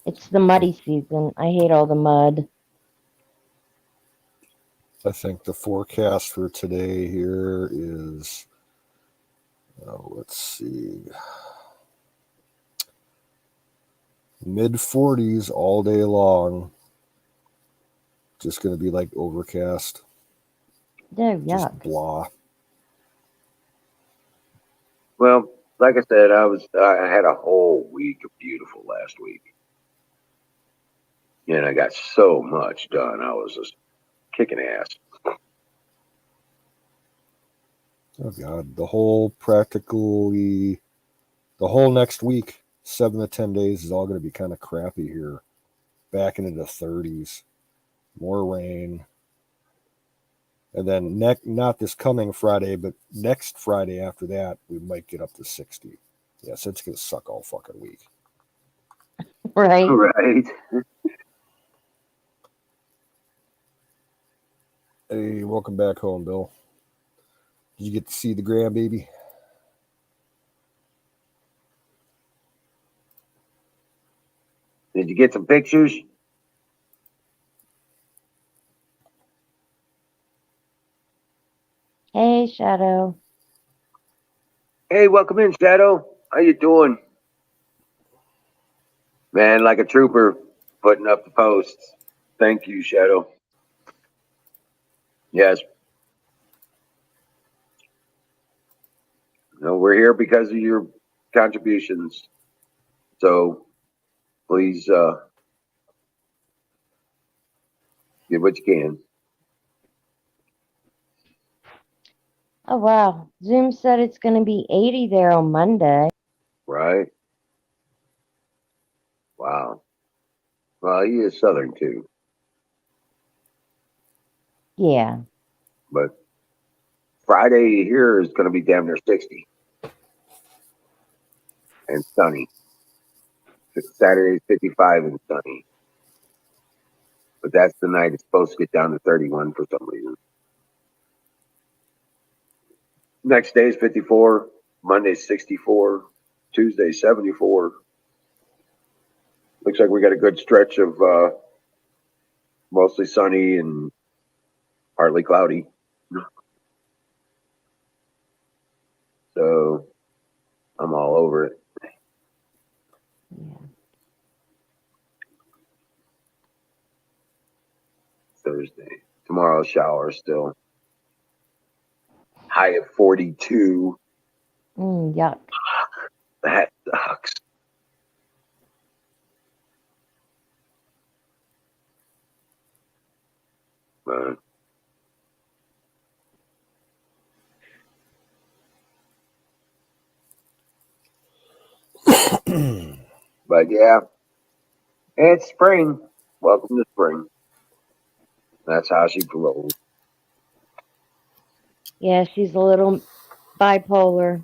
It's the muddy season. I hate all the mud. I think the forecast for today here is, let's see, mid 40s all day long. Just going to be like overcast. They're Just yuck. blah. Well, like I said, I had a whole week of beautiful last week. And I got so much done. I was just kicking ass. Oh God, the whole next week, 7 to 10 days is all going to be kind of crappy here. Back into the 30s, more rain. And then not this coming Friday, but next Friday after that, we might get up to 60. Yes, it's going to suck all fucking week. Right? Right. Hey, welcome back home, Bill. Did you get to see the grandbaby? Did you get some pictures? Hey, Shadow. Hey, welcome in, Shadow. How you doing? Man, like a trooper, putting up the posts. Thank you, Shadow. Yes. No, we're here because of your contributions. So please give what you can. Oh, wow. Zoom said it's going to be 80 there on Monday. Right? Wow. Well, he is Southern too, Yeah. but Friday here is going to be damn near 60 and sunny. Saturday is 55 and sunny. But that's the night it's supposed to get down to 31 for some reason. Next day is 54. Monday 64. Tuesday 74. Looks like we got a good stretch of mostly sunny and partly cloudy. So I'm all over it. Yeah. Thursday. Tomorrow shower still. High of 42. Yuck. That sucks. But yeah, it's spring. Welcome to spring. That's how she rolls. Yeah, she's a little bipolar.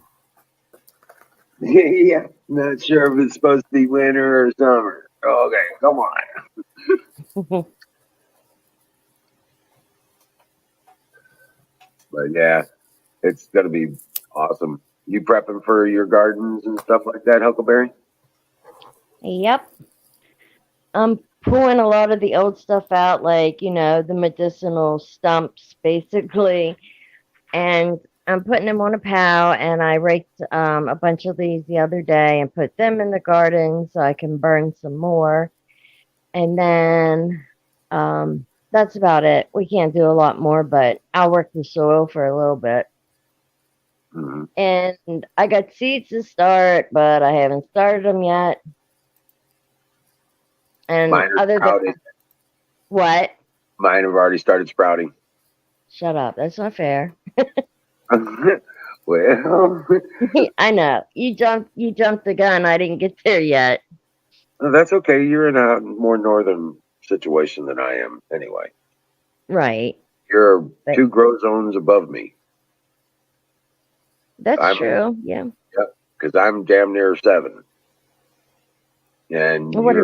Yeah, not sure if it's supposed to be winter or summer. Okay, come on. But yeah, it's gonna be awesome. You prepping for your gardens and stuff like that, Huckleberry? Yep. I'm pulling a lot of the old stuff out, like, the medicinal stumps, basically. And I'm putting them on a pile, and I raked a bunch of these the other day and put them in the garden so I can burn some more. And then that's about it. We can't do a lot more, but I'll work the soil for a little bit. Mm-hmm. And I got seeds to start, but I haven't started them yet. And Mine are other than sprouted. what? Mine have already started sprouting. Shut up. That's not fair. Well, I know. You jumped the gun. I didn't get there yet. that's okay. You're in a more northern situation than I am, anyway. Right. You're But 2 grow zones above me. that's I'm true. Yeah. because I'm damn near 7, and What is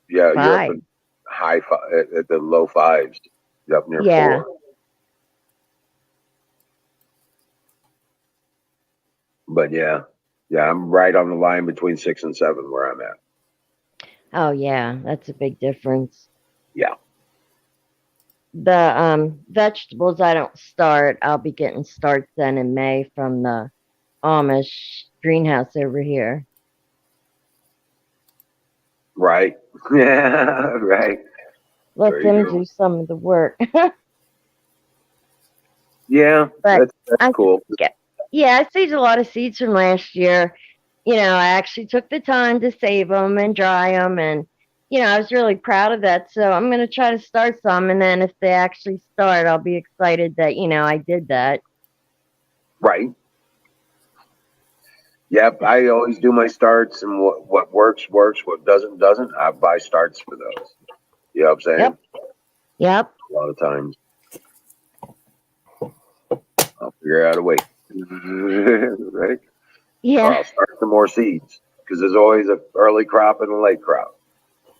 you're up 5? in high at the low 5s. You're up near Yeah. 4. But yeah, I'm right on the line between 6 and 7 where I'm at. Oh yeah, that's a big difference. Yeah. The vegetables I don't start. I'll be getting starts then in May from the Amish greenhouse over here. Right. Yeah. Right. Let There you them go. do some of the work. Yeah, But that's I cool. yeah, I saved a lot of seeds from last year. I actually took the time to save them and dry them, and I was really proud of that. So I'm going to try to start some, and then if they actually start, I'll be excited that I did that. Right. Yep. I always do my starts, and what works works. What doesn't. I buy starts for those. You know what I'm saying? Yep. Yep. A lot of times, I'll figure out a way. Right. Or Yeah, I'll start some more seeds because there's always an early crop and a late crop.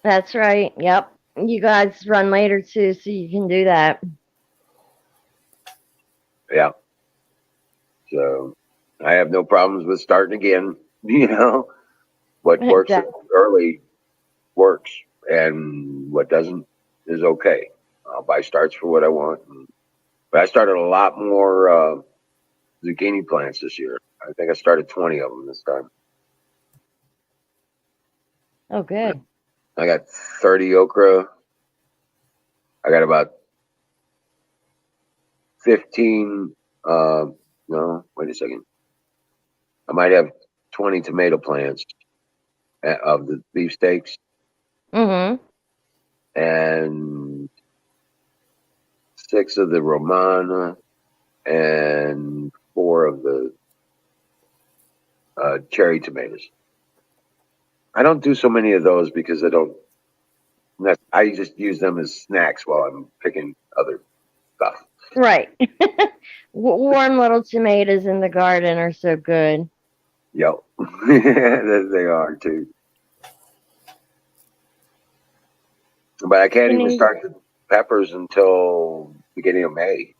that's right. Yep. You guys run later too, so you can do that. Yeah. So I have no problems with starting again. You know, what works early works, and what doesn't is okay. I'll buy starts for what I want. But I started a lot more zucchini plants this year. I think I started 20 of them this time. Oh, good. I got 30 okra. I got about 15. No, wait a second. I might have 20 tomato plants of the beefsteaks, Mm-hmm. and 6 of the Romana, and 4 of the cherry tomatoes. I don't do so many of those because I just use them as snacks while I'm picking other stuff. Right. Warm little tomatoes in the garden are so good. Yep. They are too. But I can't even start the peppers until beginning of May.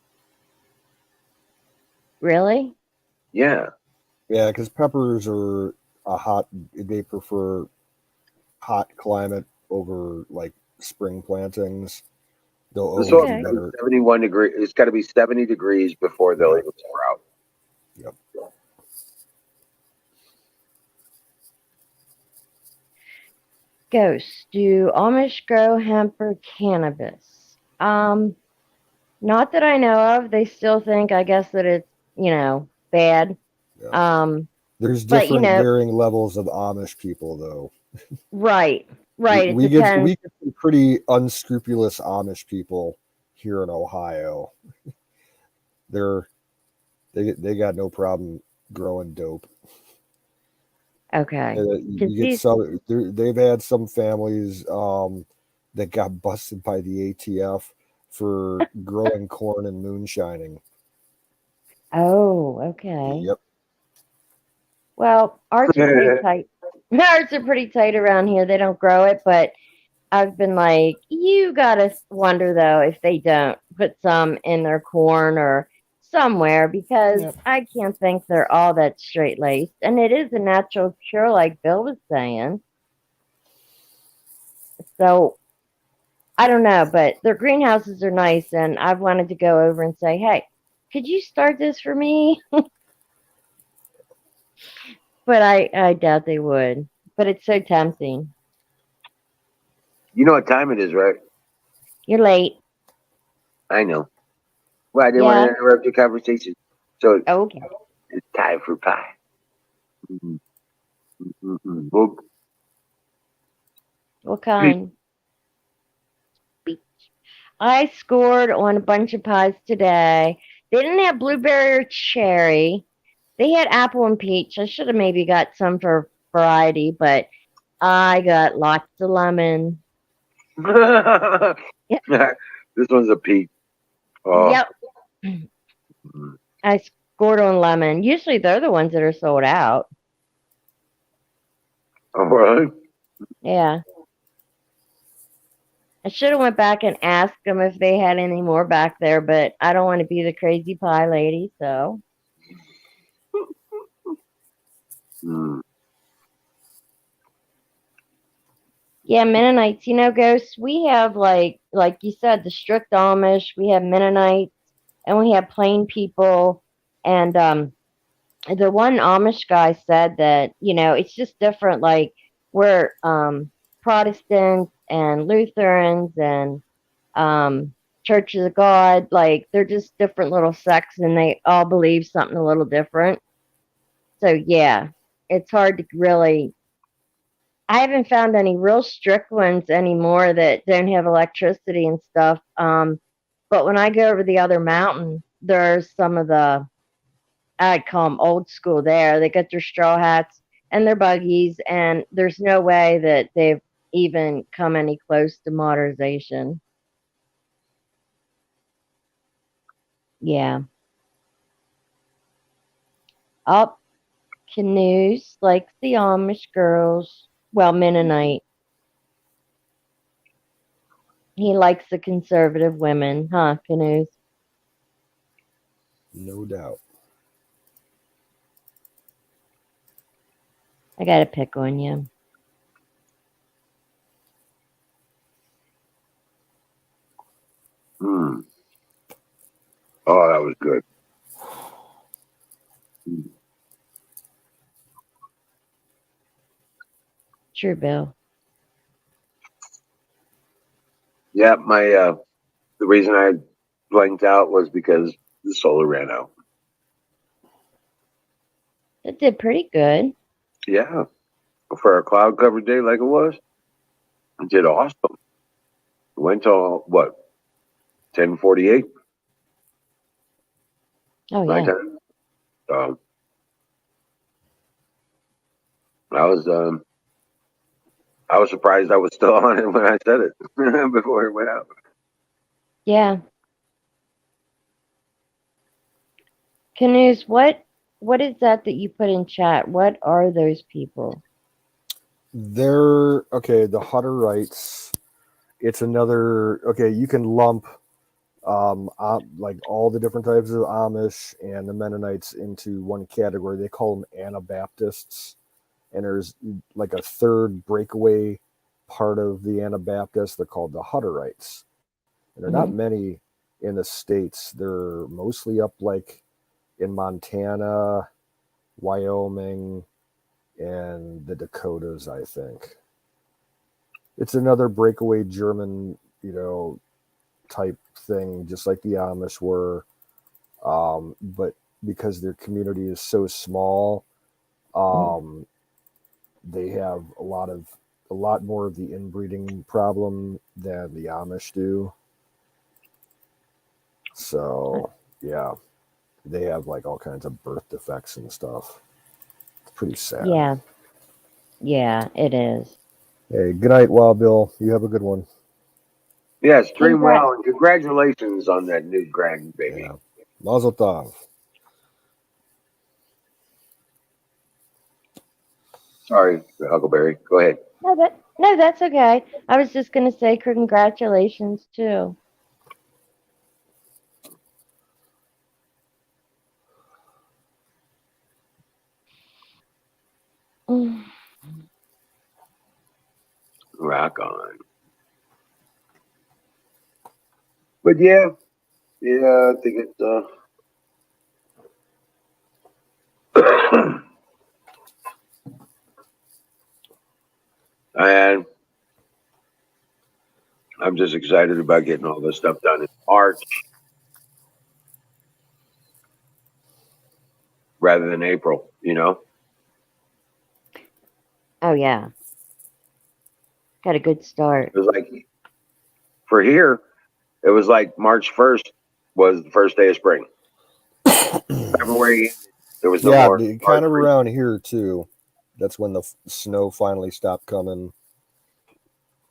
Really? Yeah. Yeah, because peppers are they prefer hot climate over like spring plantings. They'll always So do better. 71 degrees. It's got to be 70 degrees before they'll even sprout. Yep. Ghost, do Amish grow hemp or cannabis? Not that I know of. They still think, I guess, that it's, bad. Yeah. There's But different varying levels of Amish people, though. Right. It We depends. get some pretty unscrupulous Amish people here in Ohio. They got no problem growing dope. Okay. You get some. They've had some families that got busted by the ATF for growing corn and moonshining. Oh, okay. Yep. Well, ours are pretty tight. Ours are pretty tight around here. They don't grow it, but I've been like, you gotta wonder though if they don't put some in their corn or somewhere because I can't think they're all that straight laced. And it is a natural cure, like Bill was saying. So I don't know, but their greenhouses are nice, and I've wanted to go over and say, hey, could you start this for me? But I doubt they would. But it's so tempting. You know what time it is, right? You're late. I know. Well, I didn't want to interrupt your conversation. So Okay. it's time for pie. Well, What kind? Peach. I scored on a bunch of pies today. They didn't have blueberry or cherry. They had apple and peach. I should have maybe got some for variety, but I got lots of lemon. Yep. This one's a peach. Oh. Yep. I scored on lemon. Usually they're the ones that are sold out. All right. Yeah. I should have went back and asked them if they had any more back there, but I don't want to be the crazy pie lady, so. Mm. Yeah, Mennonites, Ghosts, we have like you said, the strict Amish, we have Mennonites, and we have plain people. And the one Amish guy said that, it's just different. Like we're Protestants and Lutherans and Churches of God, like they're just different little sects and they all believe something a little different. So yeah, it's hard to really. I haven't found any real strict ones anymore that don't have electricity and stuff. But when I go over the other mountain, there's some of the, I'd call them old school there. They got their straw hats and their buggies, and there's no way that they've even come any close to modernization. Yeah. Up canoes like the Amish girls. Well, Mennonite. He likes the conservative women, huh, Canoes? No doubt. I gotta pick on you. Mm. Oh, that was good. Sure, Bill. Yeah, my the reason I blanked out was because the solar ran out. It did pretty good. Yeah, for a cloud covered day like it was, it did awesome. Went till what, 10:48 Oh, my yeah. time. So I was surprised I was still on it when I said it before it went out. Yeah. Canoes, what is that you put in chat? What are those people? They're okay. The Hutterites. It's another. Okay, you can lump like all the different types of Amish and the Mennonites into one category. They call them Anabaptists, and there's like a third breakaway part of the Anabaptists. They're called the Hutterites, and there are not many in the States. They're mostly up like in Montana, Wyoming, and the Dakotas, I think. It's another breakaway German, type thing, just like the Amish were. But because their community is so small, they have a lot more of the inbreeding problem than the Amish do. So yeah, they have like all kinds of birth defects and stuff. It's pretty sad. Yeah, it is. Hey, good night, Wild Bill. You have a good one. Yes, dream well, and congratulations on that new grandbaby. Yeah. Mazel tov. Sorry, Huckleberry. Go ahead. No, that's okay. I was just gonna say congratulations too. Rock on. But yeah, I think it's and I'm just excited about getting all this stuff done in March rather than April, Oh yeah. Got a good start. It was like for here, it was like March 1st was the first day of spring. February There was no Yeah, more kind hard of freeze. around here too. That's when the snow finally stopped coming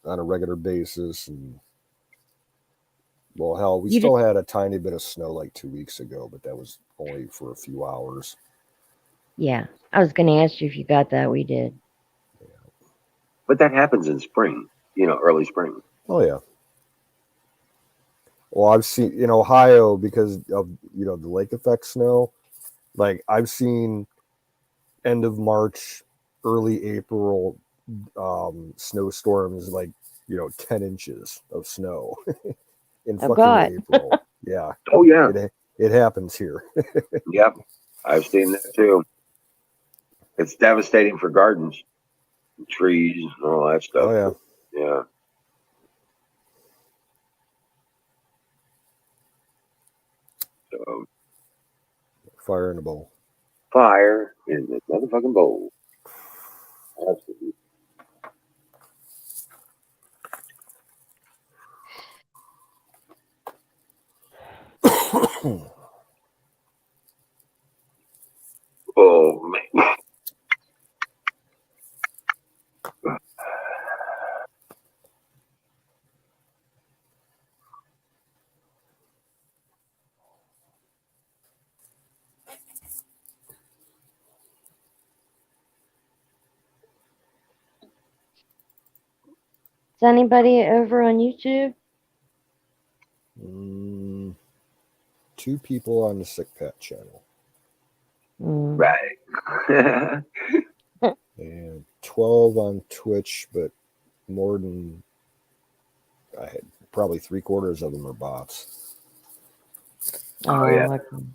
on a regular basis. And well, hell, we You still had a tiny bit of snow like 2 weeks ago, but that was only for a few hours. Yeah, I was going to ask you if you got that. We did. But that happens in spring, early spring. Oh yeah. Well, I've seen in Ohio because of the lake effect snow. Like I've seen end of March, early April snowstorms like 10 inches of snow in Oh, fucking God. April. Yeah, Oh yeah, it happens here. yep. I've seen that too. It's devastating for gardens, trees, and all that stuff. Oh yeah. Yeah. So Fire in a bowl. fire in the motherfucking bowl. Absolutely. Oh man. Is anybody over on YouTube? Mm, 2 people on the Sick Pet channel Mm. Right. and 12 on Twitch, but more than I had probably 3/4 of them are bots. Oh yeah. Okay.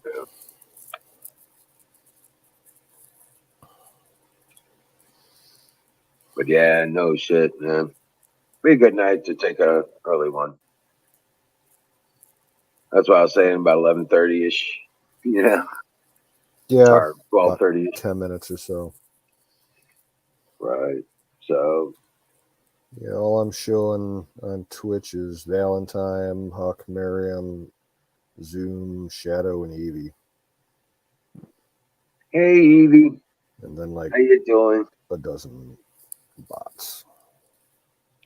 But yeah, no shit, man. Be a good night to take a early one. That's what I was saying about 11:30 ish. Yeah, Or about 12:30 ish. 10 minutes or so. Right. So Yeah, all I'm showing on Twitch is Valentine, Huck, Miriam, Zoom, Shadow, and Evie. hey Evie, And then like how you doing? a dozen bots.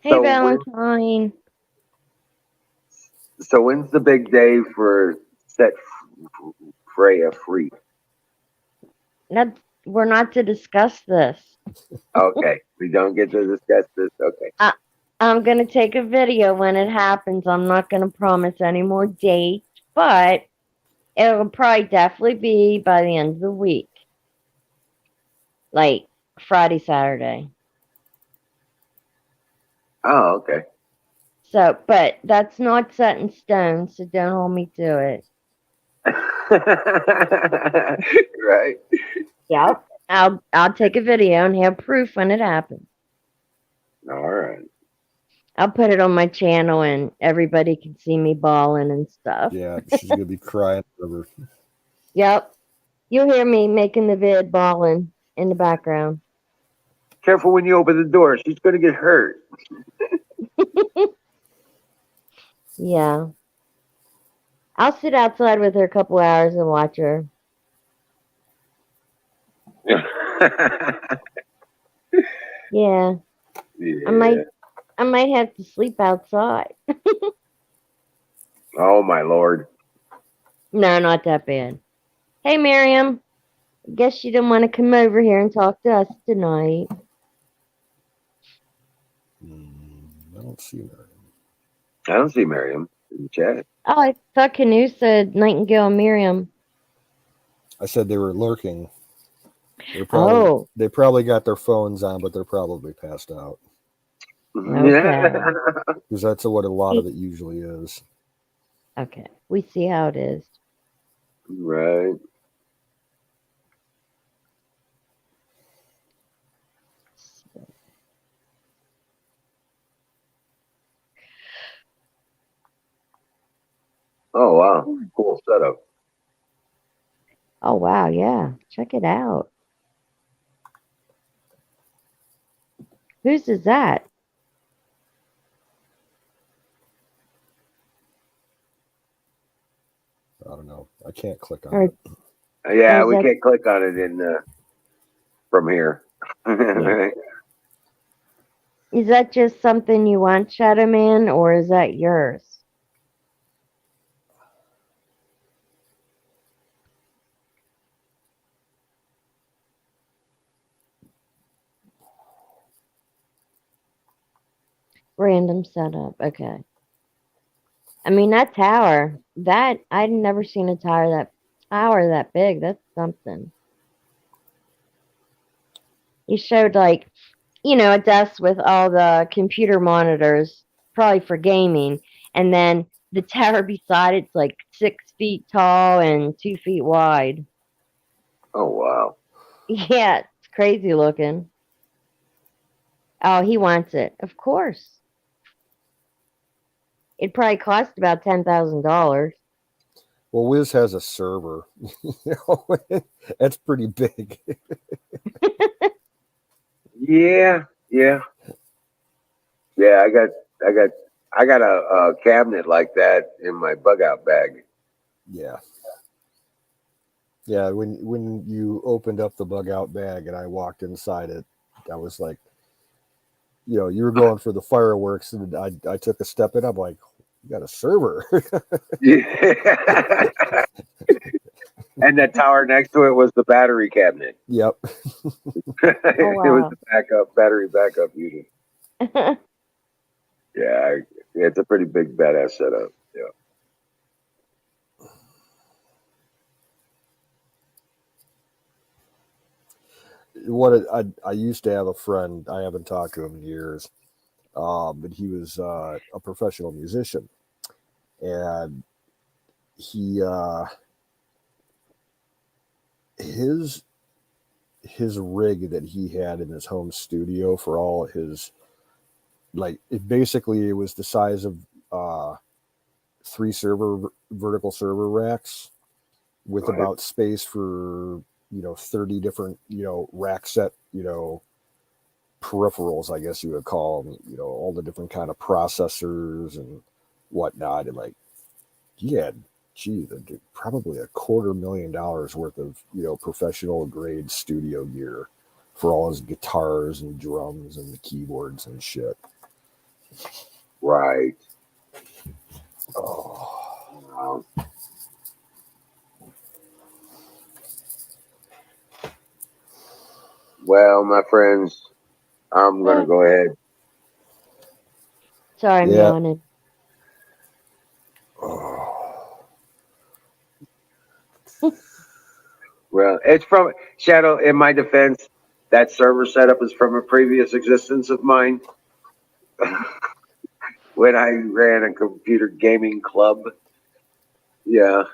Hey, So Valentine. when's the big day for set Freya free? We're not to discuss this. Okay, we don't get to discuss this. Okay. I'm going to take a video when it happens. I'm not going to promise any more dates, but it'll probably definitely be by the end of the week. Like Friday, Saturday. Oh, okay. So, but that's not set in stone, so don't hold me to it. Right. Yep. I'll take a video and have proof when it happens. All right. I'll put it on my channel and everybody can see me bawling and stuff. Yeah, she's gonna be crying over. Yep. You'll hear me making the vid bawling in the background. Careful when you open the door. She's going to get hurt. Yeah. I'll sit outside with her a couple hours and watch her. Yeah. Yeah. I might have to sleep outside. Oh my lord. No, not that bad. Hey, Miriam. I guess you didn't want to come over here and talk to us tonight. I don't see Miriam. I don't see Miriam in the chat. Oh, I thought Canoe said Nightingale and Miriam. I said they were lurking. They probably got their phones on, but they're probably passed out. Okay. Because that's what a lot of it usually is. Okay. We see how it is. Right. Oh wow. Cool setup. Oh, wow. Yeah. Check it out. Whose is that? I don't know. I can't click on Or it. Yeah, Is we that- can't click on it in from here. Is that just something you want, Shadow Man, or is that yours? Random setup. Okay. I mean, that tower, that I'd never seen a tower that big. That's something. He showed like, a desk with all the computer monitors, probably for gaming, and then the tower beside it's like 6 feet tall and 2 feet wide. Oh wow. Yeah, it's crazy looking. Oh, he wants it. Of course. It probably cost about $10,000. Well, Wiz has a server. That's pretty big. Yeah, yeah, yeah. I got a cabinet like that in my bug out bag. Yeah. Yeah, when you opened up the bug out bag and I walked inside it, I was like, you were going for the fireworks, and I took a step in. I'm like, you got a server. Yeah. And that tower next to it was the battery cabinet. Yep. It was the battery backup unit. Yeah, it's a pretty big badass setup. Yeah. I used to have a friend. I haven't talked to him in years, but he was a professional musician, and he his rig that he had in his home studio for all his, like, it was the size of 3 vertical server racks with Right. about space for 30 different rack set peripherals, I guess you would call them, all the different kind of processors and whatnot. And like, he had, probably $250,000 worth of, professional grade studio gear for all his guitars and drums and the keyboards and shit. Right. Oh. Wow. Well, my friends, I'm gonna go ahead. Sorry, I'm Yeah. yawning. Oh. Well, it's from Shadow. In my defense, that server setup is from a previous existence of mine when I ran a computer gaming club. Yeah,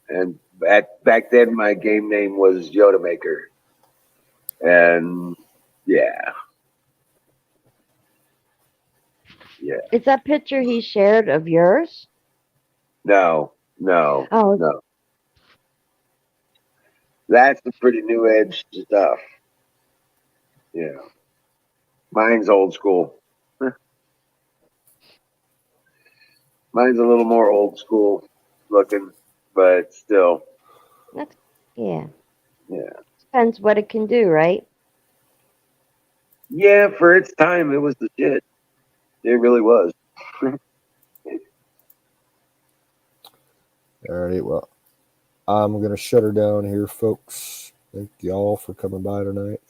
and back then my game name was Yoda Maker, and yeah, Is that picture he shared of yours? no, Oh, that's the pretty new age stuff. Yeah, mine's old school. Mine's a little more old school looking, but still, that's, yeah. yeah. Depends what it can do, right? Yeah, for its time, it was the shit. It really was. All right. Well, I'm going to shut her down here, folks. Thank y'all for coming by tonight.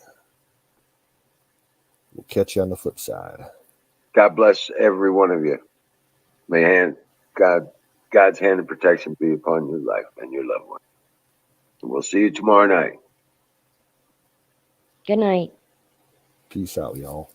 We'll catch you on the flip side. God bless every one of you. May God's hand of protection be upon your life and your loved one. And we'll see you tomorrow night. Good night. Peace out, y'all.